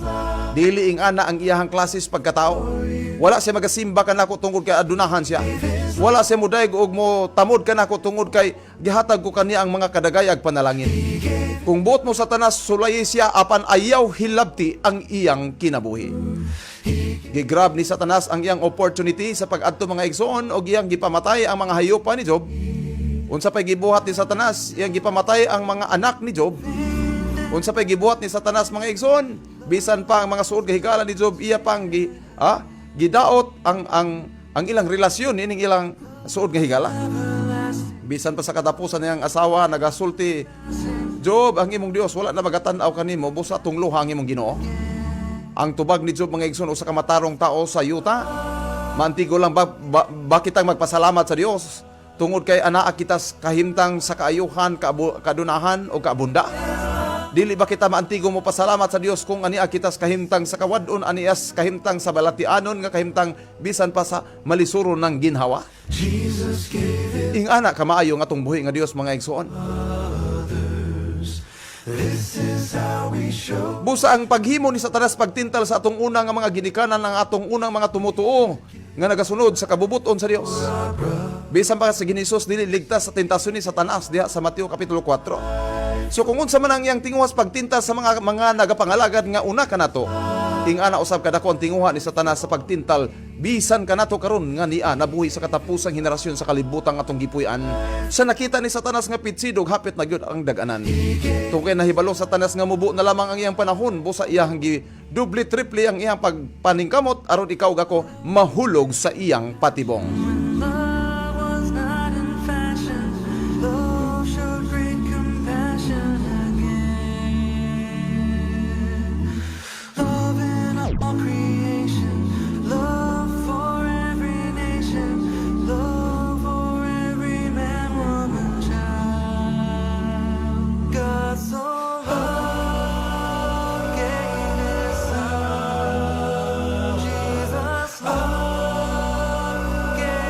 dili ing ana ang iyahang klases pagkatao. Wala siya magasimba kanako tungod kay adunahan siya. Wala siya mudayeg og mo tamod kanako tungod kay gihatag ko kaniya ang mga kadagayag panalangin. Kung buot mo Satanas, sulayi siya apan ayaw hilabti ang iyang kinabuhi. Gigrab ni Satanas ang iyang opportunity sa pag-adto mga igsoon og iyang gipamatay ang mga hayupan ni Job. Unsa pay gibuhat ni Satanas, iyang gipamatay ang mga anak ni Job. Unsa pay gibuhat ni Satanas mga igsoon, bisan pa ang mga suod kahigala ni Job iya pang gidaot ang ilang relasyon ining ilang suod nga higala. Bisan pa sa katapusan niyang asawa nagasulti, Job, ang imong Dios wala na magatan-aw kanimo busa tong luha ang imong Ginoo. Ang tubag ni Job mga igsoon usa ka matarong tao sa yuta. Mantigo lang ba kitang magpasalamat sa Dios tungod kay anaa kita kahimtang sa kaayuhan, kadunahan o kaabunda. Dili ba kita maantigo mo pasalamat sa Dios kung ania kitas kahimtang sa kawadon, anias kahimtang sa balatianon, nga kahimtang bisan pa sa malisuro ng ginhawa. Ing ana kamaayo nga tong buhi nga Dios mga igsoon. Busa ang paghimo ni Satanas pagtintal sa atong unang nga mga ginikanan ng atong unang mga tumutuo nga nagasunod sa kabubuton sa Dios. Bisan pa sa Ginisus dili ligtas sa tentasyon ni Satanas diha sa Mateo Kapitulo 4. So kung unsa man ang iyang tinguhas pagtintal sa mga nagapangalagad nga una kanato, ing ana usab kadako ang tinguha ni Satanas sa pagtintal bisan kanato karon nga niya nabuhi sa katapusang henerasyon sa kalibutan atong gipuy-an. Sa nakita ni Satanas nga pitsidog hapit na gyud ang dag-anan. Tungkay nahibalo Satanas nga mubo na lamang ang iyang panahon busa iyang double triple ang iyang pagpaningkamot aron ikaw gako mahulog sa iyang patibong. Love was not in fashion. Love showed great compassion again. Love in all creation. Love for every nation. Love for every man, woman, child. God so loved, gave His Son. Jesus loved, gave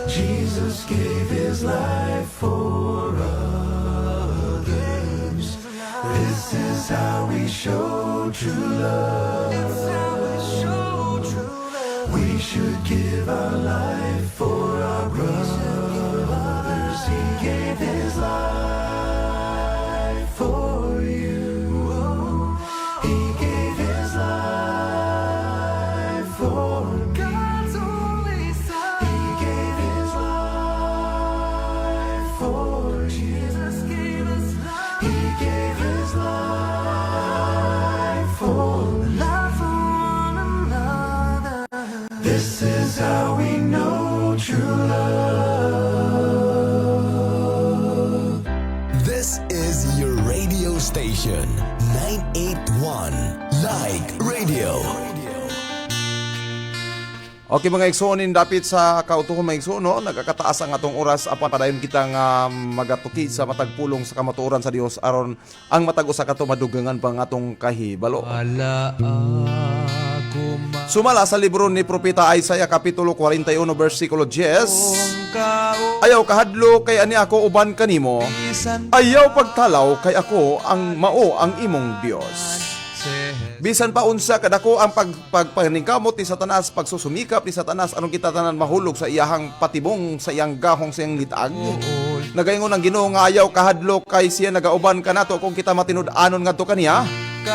Jesus gave his life for others. This is how we show true love. We should give our life for our brothers. He gave his life for you. He gave his life for God's only Son. He gave his life for Jesus. Gave us life. He gave his life for one another. This is how we know true love. This is your radio station, 981 Like Radio. Okay mga igsuonin, dapit sa kautuhon mga igsuon, no? Nagkakataas ang atong oras apan padayon kita nga magatuki sa matagpulong sa kamatuoran sa Dios aron ang matag usa kato madugangan pa ang atong kahibalo. Wala ako Sumala sa libro ni Propeta Isaiah kapitulo 41 versikulo 10. maong Ayaw kahadlo kay ani ako uban kanimo. kauisan Ayaw pagtalaw kay ako ang mao ang imong Dios. Bisan pa unsa kadako ang pagpaningkamot ni Satanas, pagsusumikap ni Satanas anong kita tanan mahulog sa iyahang patibong, sa iyang gahong, sa iyang litag. Nagaingon ang Ginoo nga ayaw kahadlo kay siya nagauban kanato kung kita matinud-anon ngadto kaniya.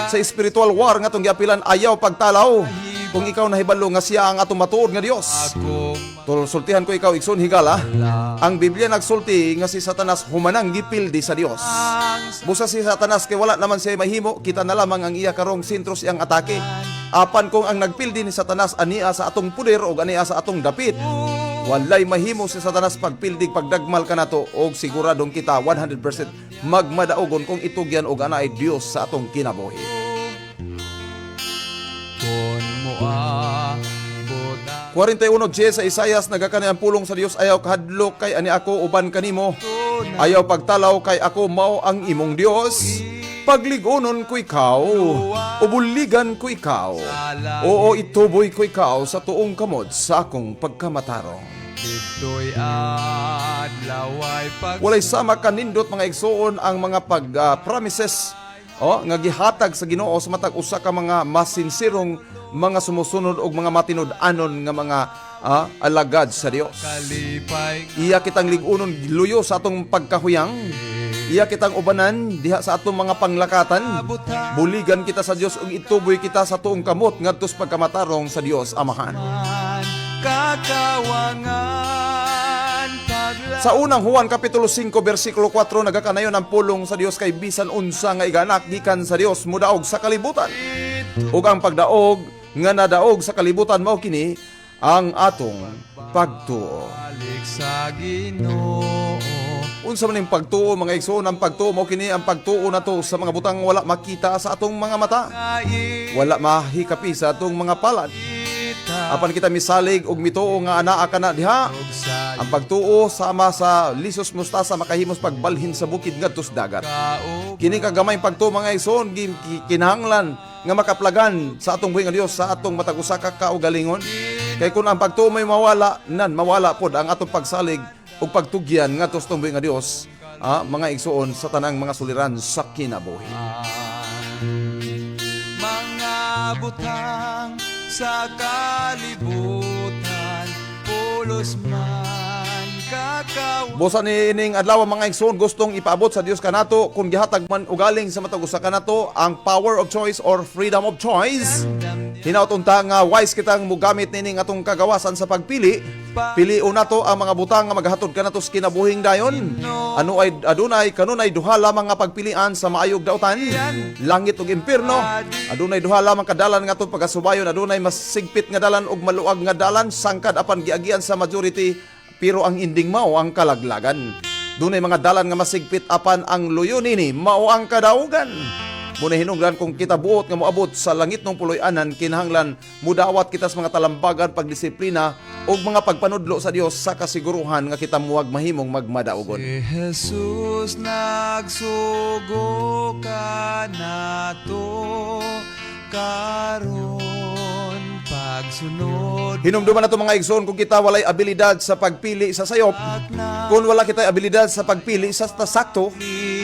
Sa spiritual war nga tong giapilan ayaw pagtalaw kung ikaw nahibalo nga siya ang atong matuod nga Dios. Sultihan ko ikaw igsoon higala. Ang Biblia nagsulti nga si Satanas humanang gipildi sa Dios. Busa si Satanas kay wala naman siya mahimo, kita na lamang ang iya karong sentro siyang atake. Apan kung ang nagpildi ni Satanas ania sa atong puder o ania sa atong dapit, walay mahimo si Satanas pagpildig pagdagmal kanato og siguradong kita 100% magmadaogon kung itugyan og ana ay Dios sa atong kinabuhi. kon mo buta 41:10 sa Isaias nagakani ang pulong sa Dios ayaw kahadlok kay ani ako uban kanimo. Ayaw pagtalaw kay ako mao ang imong Dios. Pagligonon ko ikaw, ubuligan ko ikaw. Oo, ituboy ko ikaw sa tuong kamot sa akong pagkamatarong. dito'y adlaw ay pag Walay sama kanindot mga igsoon ang mga promises nga gihatag sa Ginoo sa matag usa ka mga masinsirong mga sumusunod og mga matinud-anon nga mga alagad sa Dios. kalipay Iya kitang ligunon luyo sa atong pagkahuyang. Iya kitang ubanan diha sa atong mga panglakatan. Buligan kita sa Dios ug ituboy kita sa tuong kamot ngadto sa pagkamatarong sa Dios Amahan. kakawangan pagla Sa unang Juan kapitulo 5 versikulo 4 nagakanayon ang pulong sa Dios kay bisan unsa nga iganak gikan sa Dios mudaog sa kalibutan. Ug ang pagdaog nga nadaog sa kalibutan mao kini ang atong pagtuo. balik sa Ginoo Unsa man ning pagtuo mga igsoon, ang pagtuo mao kini ang pagtuo nato sa mga butang wala makita sa atong mga mata. Wala mahikapi sa atong mga palad. Apan kita misalig og mituo nga anaa kana diha. Ang pagtuo sama sa lisos mustasa makahimos pagbalhin sa bukid ngadto sa dagat. Kini kagamay pagtuo mga igsoon kinahanglan nga makaplagan sa atong buhing nga Dios sa atong matag usa ka kaugalingon. Kay kun ang pagtuo may mawala, mawala pod ang atong pagsalig ug pagtugyan ngadto sa atong buhing nga Dios, mga igsoon sa tanang mga suliran sa kinabuhi. mga butang sa kalibutan pulos man kakaw Busa ni ining adlaw mga igsoon gustong ipaabot sa Dios kanato kung gihatag man ugaling sa matag usa kanato ang power of choice or freedom of choice. Hinaut unta nga wise kitang mogamit nining atong kagawasan sa pagpili. Piliun nato ang mga butang nga maghatod kanato sa kinabuhing dayon. Kanunay duha lamang nga pagpilian sa maayog dautan, langit ug impierno. Adunay duha lamang kadalan nga atong pagasubayon, adunay mas sigpit nga dalan ug maluag nga dalan sangkad apan giagian sa majority pero ang ending mao ang kalaglagan. Dunay mga dalan nga masigpit apan ang luyo nini mao ang kadaugan. Muna hinungdan kung kita buot nga moabot sa langit ng puloy-anan, kinahanglan mudawat kita sa mga talambagan, pagdisiplina o mga pagpanudlo sa Dios sa kasiguruhan nga kita muwag mahimong magmadaugon. Si Jesus nagsugo ka nato karon Pagsunod Hinumduman nato mga igsoon kung kita walay abilidad sa pagpili sa sayop, kung wala kita abilidad sa pagpili sa sakto,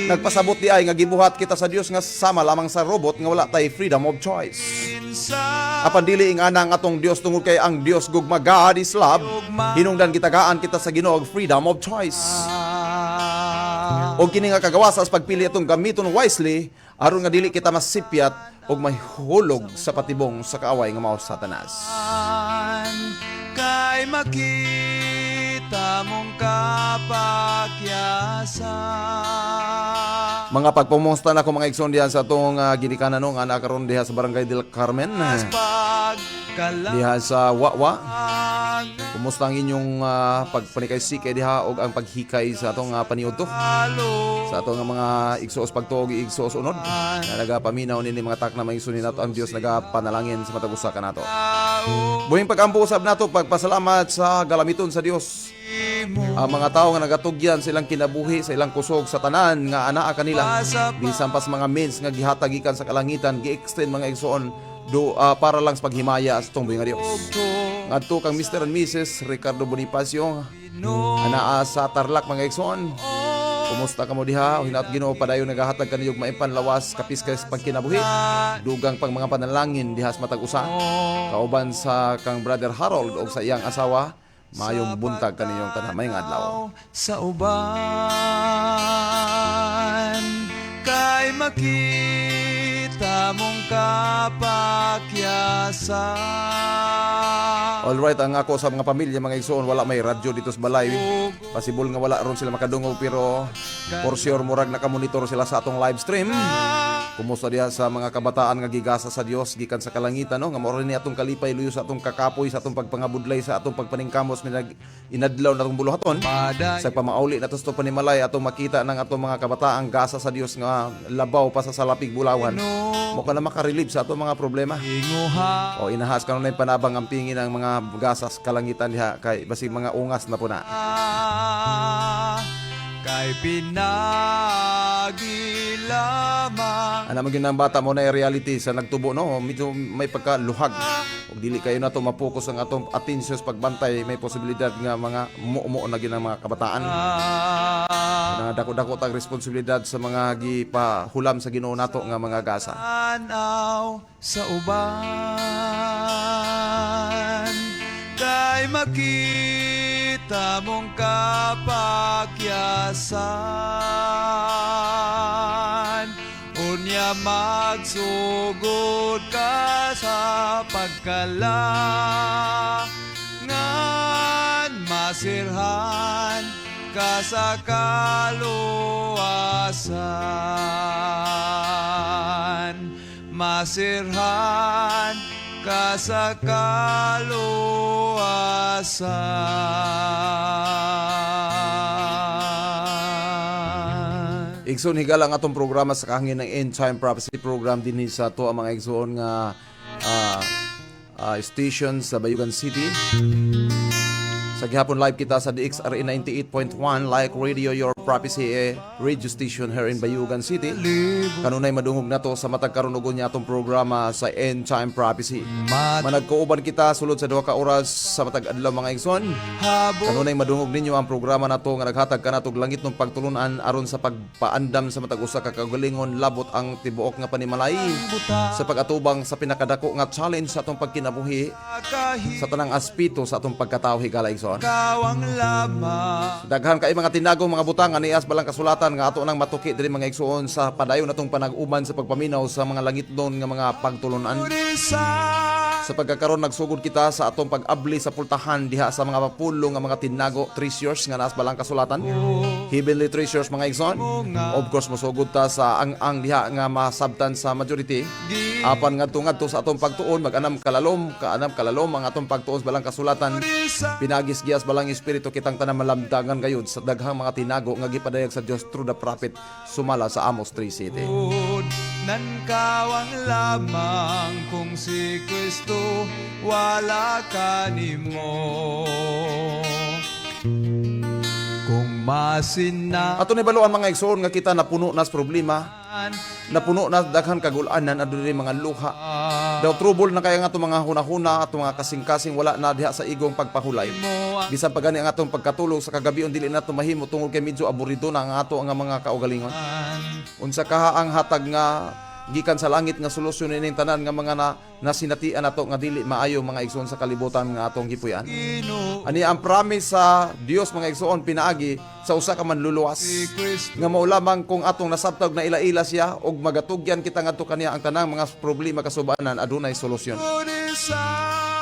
nagpasabot di ay nga gibuhat kita sa Dios nga sama lamang sa robot nga wala tay freedom of choice. sa Apan dili ing ana nga atong Dios tungod kay ang Dios gugma God is love, hinungdan kitagaan kita sa Ginoo og freedom of choice. O kini nga kagawas sa pagpili atong gamiton wisely aron nga dili kita masipyat og mahulog sa patibong sa kaaway nga mao Satanas. kay makita mong kapakyasan. Mga pagpumusta na ko mga igsoon diyan sa atong ginikanan no nga nakaron diha sa Barangay del Carmen, diha sa Wawa. Kumusta ang inyong pagpanikay-sikay diha og ang paghikay sa atong paniudto? Sa atong mga igsoos pagtuog igsoos unod. Na nagapaminaw nini mga takna mga igsoon nato ang Dios nagapanalangin sa matag usa kanato. Buhing pagampo usab nato pagpasalamat sa galamiton sa Dios. Ang mga tao nga nagatugyan sa ilang kinabuhi, sa ilang kusog sa tanan nga anaa kanila, bisan pas mga means nga gihatag gikan sa kalangitan, gi-extend mga igsoon para lang sa paghimaya sa tungboy nga Dios. Ngadto kang Mr. and Mrs. Ricardo Bonifacio anaa sa Tarlac mga igsoon. Kumusta ka mo diha? O hinaot Ginoo padayon nagahatag kaniyog maipan lawas kapiskay sa pagkinabuhi. Dugang pang mga panalangin diha sa matag usa. Kauban sa kang Brother Harold o sa iyang asawa, mayong buntag kaniyong tanamay nga adlaw. Sa uban kay makita mong kapakyasan. Alright, ang ako sa mga pamilya, mga igsoon, wala may radyo dito sa balay. Pasibol nga wala ron sila makadungog, pero for sure murag nakamonitor sila sa atong live stream. Kumusta diha sa mga kabataan nga gigasa sa Dios gikan sa kalangitan, no? Nga mao ni atong kalipay luyo sa atong kakapoy, sa atong pagpangabudlay, sa atong pagpaningkamos inadlaw natong buluhaton. Sa pamauli nato sa panimalay atong makita ng atong mga kabataang gasa sa Dios nga labaw pa sa salapig bulawan. Mo ka na makarelieve sa atong mga problema. O inahas ka na panabang ang pingin ng mga gasas kalangitan diha kay basig mga ungas na po na. Kay pinagi lamang. Ana magin ang bata mo na reality sa nagtubo no, medyo may pagkaluhag. Ug dili kayo na to mapokus ang atong atensyon sa pagbantay, may posibilidad nga mga umuo na gid ang mga kabataan. Na dako-dako tag responsibilidad sa mga gipahulam sa Ginoo nato nga mga gasa. Tanaw sa uban kay makita mong kapakyasan. Unya magsugod ka sa pagkalangan, masirhan ka sa kaluwasan, masirhan ka sa kaluwasan. Igsoon higalang atong programa sa kahangin ng End Time Prophecy Program din sa to ang mga igsoon nga station sa Bayugan City. Sa gihapon live kita sa DXRE 98.1 like radio your prophecy radio station here in Bayugan City. Kanunay madungog nato sa matag karunugon niya atong programa sa End Time Prophecy. Managkauban kita sulod sa 2 ka oras sa matag adlaw mga igsoon. Kanunay madungog ninyo ang programa nato nga naghatag kanatog langit ng pagtulunan aron sa pagpaandam sa matag usa ka kagalingon labot ang tibuok nga panimalay sa pagatubang sa pinakadako nga challenge sa atong pagkinabuhi sa tanang aspito sa atong pagkatawo higala igsoon. Kawang lamang Daghan kay mga tinagong mga butang anias balang kasulatan nga ato nang matuki diri mga igsoon sa padayon natong panag-uban sa pagpaminaw sa mga langit doon nga mga pagtulunan. Sa pagkakaroon nagsugod kita sa atong pag-abli sa pultahan diha sa mga mapulo nga mga tinago treasures nga naas balang kasulatan. Heavenly treasures mga igsoon. Of course mosugod ta sa ang diha nga masabtan sa majority. Apan ngadto sa atong pagtuon mag-anam kalalom ang atong pagtuon sa balang kasulatan. Pinagisgias balang espiritu kitang tanang malamdagan gayud sa daghang mga tinago nga gipadayag sa Dios through the prophet sumala sa Amos 3:7. nan kawang lamang kung si Kristo wala ka nimo. Kung masina Ato ni baluan mga igsoon nga kita napuno nas problema, napuno na daghang kagulanan adto diri mga luha. Daw trouble na kaya nga itong mga hunahuna at mga kasing-kasing wala na diha sa igong pagpahulay. mo ang Bisan pa gani ang atong pagkatulog sa kagabi dili na tumahimo tungod kay medyo aburido na ang ato nga mga kaugalingon. Unsa kaha ang hatag nga gikan sa langit nga solusyon ining tanan nga mga nasinatian nato nga dili maayo mga igsoon sa kalibutan nga atong gipuy-an. Ginoo Ani ang promise sa Dios mga igsoon pinaagi sa usa ka manluluwas si Kristo. nga mao lamang kung atong nasabtag na ila-ila siya og magatugyan kita ngadto kaniya ang tanang mga problema kasubanan adunay solusyon.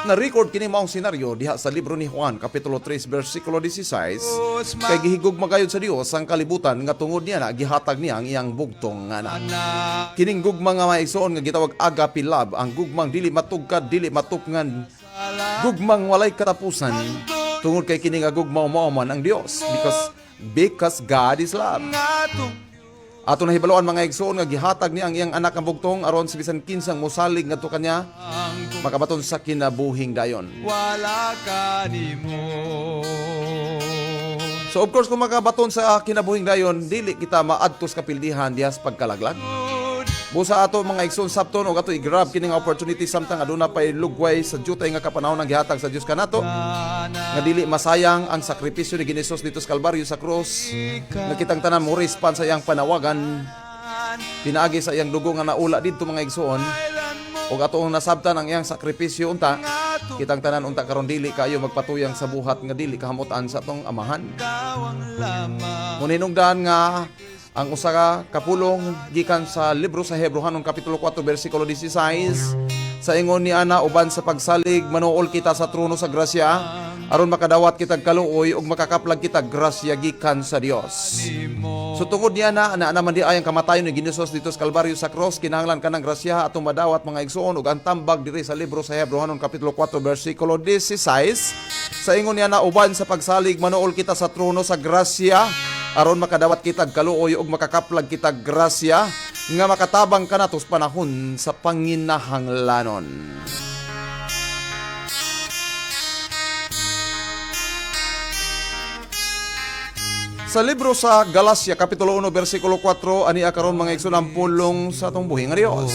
Na-record kini maong senaryo diha sa libro ni Juan kapitulo 3 bersikulo 16 kay gihigugma gayud sa Dios ang kalibutan nga tungod niya na gihatag niya ang iyang bugtong nga anak. Kining gugma nga maigsoon nga gitawag agape love, ang gugmang dili matugkad, dili matupngan, gugmang walay katapusan. Tungod kay kini nga gugma mao man ang Dios because God is love. Ato nahibaluan mga igsoon nga gihatag niya ang iyang anak ang bugtong aron sa bisan kinsang mosalig ngadto kanya makabaton sa kinabuhing dayon. Wala ka nimo. So of course kung makabaton sa kinabuhing dayon dili kita maadtos kapildihan diha sa pagkalaglag. Busa ato mga igsoon sabton og ato i-grab kini nga opportunity samtang aduna pay lugway sa jutay nga kapanahon ang gihatag sa Dios kanato nga dili masayang ang sakripisyo ni Hesus dito sa Kalbaryo sa krus nga kitang tanan mo respond sa iyang panawagan pinaagi sa iyang dugo nga naula didto mga igsoon og atong nasabtan ang iyang sakripisyo unta kitang tanan unta karon dili kayo magpatuyang sa buhat nga dili kahamutan sa atong amahan. Muninungdan nga ang usa ka kapulong gikan sa libro sa Hebrehanon kapitulo 4 bersikulo 16 sa ingon ni ana uban sa pagsalig manuol kita sa trono sa grasya aron makadawat kitag kaluoy ug makakaplag kitag grasya gikan sa Dios. So tungod niya na naman di ay ang kamatayon ni Hesus dito sa Kalbaryo sa cross kinahanglan kanang grasya atong madawat mga igsoon ug ang tambag diri sa libro sa Hebrehanon kapitulo 4 bersikulo 16 sa ingon niya na uban sa pagsalig manuol kita sa trono sa grasya aron makadawat kitag kaluoy ug makakaplag kitag grasya nga makatabang kanatos panahon sa panginahanglanon. Sa libro sa Galacia kapitulo 1 bersikulo 4 ani karon mga igsoon ang pulong sa atong buhi nga Dios.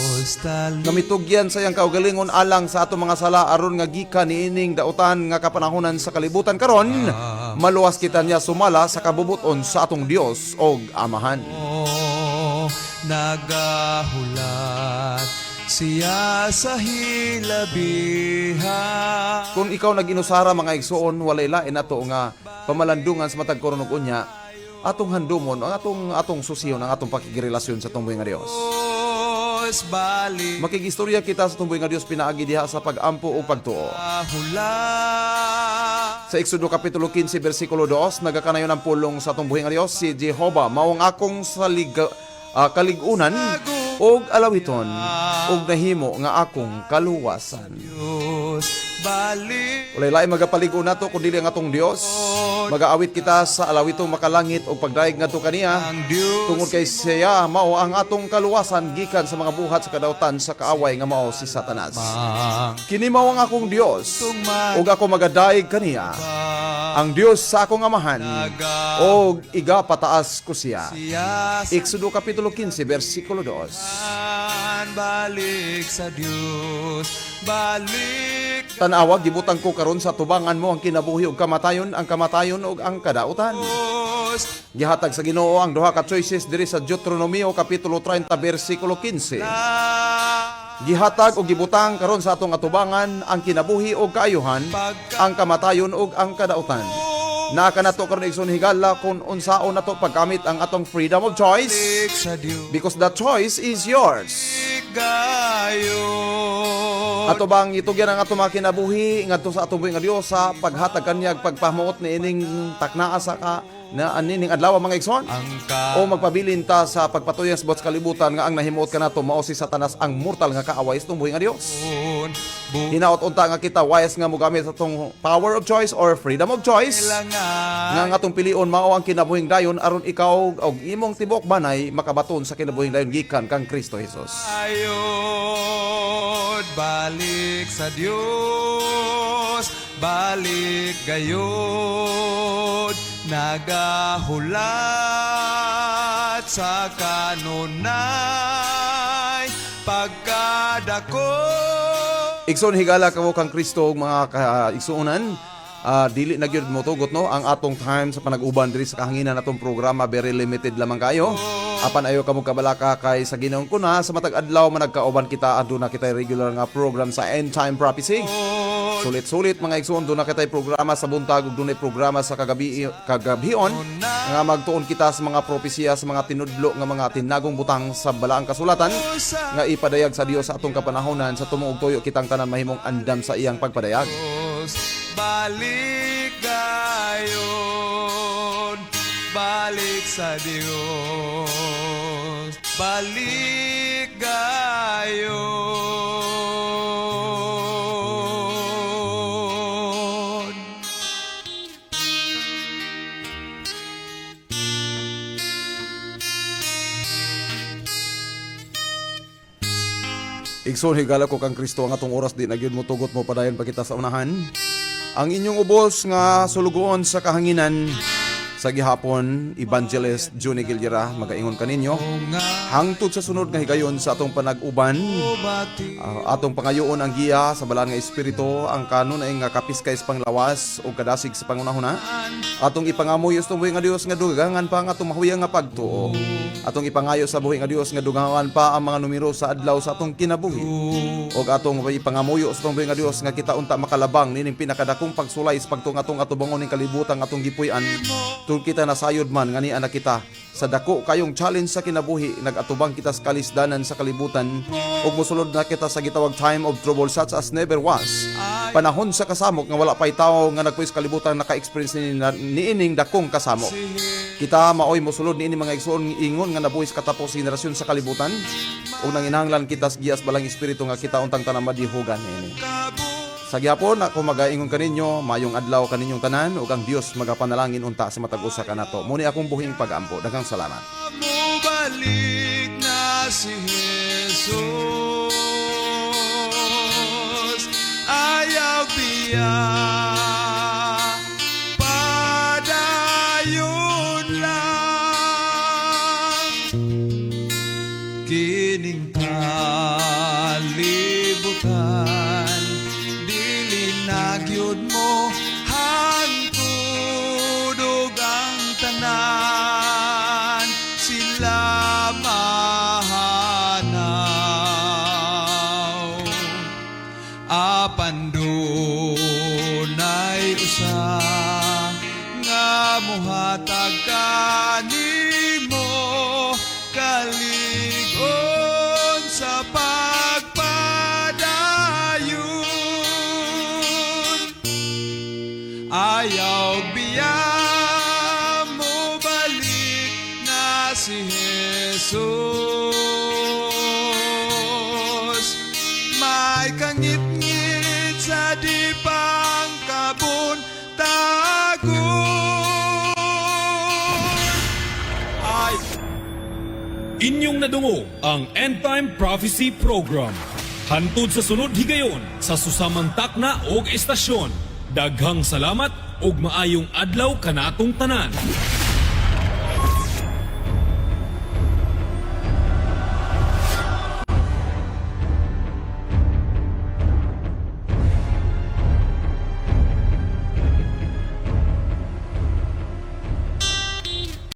Gamitugyan sa iyang kaugalingon alang sa atong mga sala aron nga gikan niining dautan nga kapanahonan sa kalibutan karon maluwas kita niya sumala sa kabubuton sa atong Dios og Amahan. Nagahulat siya sa hilabihan. Kung ikaw nag-inusara mga igsoon walay lain ato nga pamalandungan sa matag koron ug unya atong handumon ang atong susiyon ang atong pakikirelasyon sa atong buhi nga Dios. Balik Makigistorya kita sa atong buhi nga Dios pinaagi diha sa pagampo o pagtuo. hulat Sa Exodo kapitulo 15 bersikulo 2 nagakanayon ang pulong sa atong buhi nga Dios si Jehovah mao ang akong kaligunan og alawiton og nahimo nga akong kaluwasan. Diyos balik Ulay-lay magapaligo nato kun dili ang atong Dios. Magaawit kita sa alawitong makalangit og pagdaig ngadto kaniya. ang Diyos Tungod kay siya mao ang atong kaluwasan gikan sa mga buhat sa kadautan sa kaaway nga mao si Satanas. ang Kini mao ang akong Dios ug ako magadaig kaniya. Ang Dios sa akong amahan og igapataas ko siya. siya Exodo kapitulo 15 bersikulo 2. balik sa Diyos balik Tanawa gibutang ko karon sa tubangan mo ang kinabuhi ug kamatayon, ang kamatayon ug ang kadautan. Diyos Gihatag sa Ginoo ang duha ka choices diri sa Deuteronomio kapitulo 30 bersikulo 15. Gihatag o gibutang karon sa atong atubangan ang kinabuhi o kaayuhan, ang kamatayon o ang kadautan. Naka nato karon igsoon higala kung unsaon nato paggamit ang atong freedom of choice balik sa Diyos because the choice is yours. gayon Ato bang itugyan ang ato mga kinabuhi ngadto sa atong buhi nga Dios sa paghatag kaniya pagpamuot ni ining taknaa sa ka na anining adlaw mga igsoon? ang O magpabilin ta sa pagpatuyan sa buhat kalibutan nga ang nahimuot kanato mao si Satanas ang mortal nga kaaway sa buhi nga Dios. kahapon Hinaot unta nga kita wise nga mogamit sa atong power of choice or freedom of choice nga bukilangan ang atong pilion mao ang kinabuhing dayon aron ikaw og imong tibok banay makabaton sa kinabuhing dayon gikan kang Kristo Jesus. ayod balik sa Diyos balik gayod nagahulat sa kanunay pagkadako Igsoon higala kamo kang Kristo mga kaigsuonan. Dili na gyud mo tugot no ang atong time sa panag-uban diri sa kahanginan natong programa, very limited lamang kayo. Apan ayo kamo kabalaka kay sa Ginoong kuna sa matag adlaw man nagkauban kita aduna kita regular nga program sa End Time Prophecy. Sulit-sulit mga igsoon do na kitay programa sa buntag ug dunay programa sa kagabhion nga magtuon kita sa mga propesya sa mga tinudlo nga mga tinagong butang sa balaang kasulatan nga ipadayag sa Dios sa atong kapanahonan sa tumuog tuyo kitang tanan mahimong andam sa iyang pagpadayag. Balik gayon, balik sa Diyos. Balik gayon. Igsoon higala ko kang Kristo ang atong oras di na gyud mo tugot mo padayon pa kita sa unahan. Ang inyong ubos nga sulugoon sa kahanginan sa gihapon, Evangelist Johnny Gilgera, magaingon kaninyo. Hangtod sa sunod nga higayon sa atong panag-uban, atong pangayoon ang giya sa balaan nga espiritu, ang kanon ay nga kapiskay sa panglawas o kadasig sa pangunahuna. Atong ipangamoy sa buhi nga Dios nga dugangan pa ang atong mahuyang nga pagtuo. Atong ipangayo sa buhi nga Dios nga dugangan pa ang mga numero sa adlaw sa atong kinabuhi. O atong ipangamoyo sa atong buhi nga Dios nga kita unta makalabang nining pinakadakong pagsulay sa pagtuong atong atubangon ning kalibutan atong gipuy-an. Tul kita nasayod man ngani ana kita sa dako kayong challenge sa kinabuhi, nagatubang kita sa kalisdanan sa kalibutan ug mosulod na kita sa gitawag time of trouble such as never was. Panahon sa kasamok nga wala pay tawo nga nagpuy sa kalibutan naka-experience niining dakong kasamok. Kita maoy mosulod niini mga igsoon ingon nga nabuhis katapos henerasyon sa kalibutan ug nanginahanglan kita sa giyas balang espiritu nga kita untang tanan madihugan niini. Sa gyapon ako magaingon kaninyo, mayong adlaw kaninyong tanan ug ang Dios magapanalangin unta sa matag usa kanato. Muni akong buhing pag-ampo. Daghang salamat. Mubalik na si Jesus, ayaw biya padayon lang kining kalibutan. Nagyod mo hangtod ang tanan sila mahanaw. Apan dunay usa nga mohatag kanimo kaligon sa ayaw biya mo balik na si Jesus. May kangit-ngit sa di pangkabun tagon. Inyong nadungo ang End Time Prophecy Program. Hantod sa sunod higayon sa susamang takna og estasyon. Daghang salamat ug maayong adlaw kanatong tanan.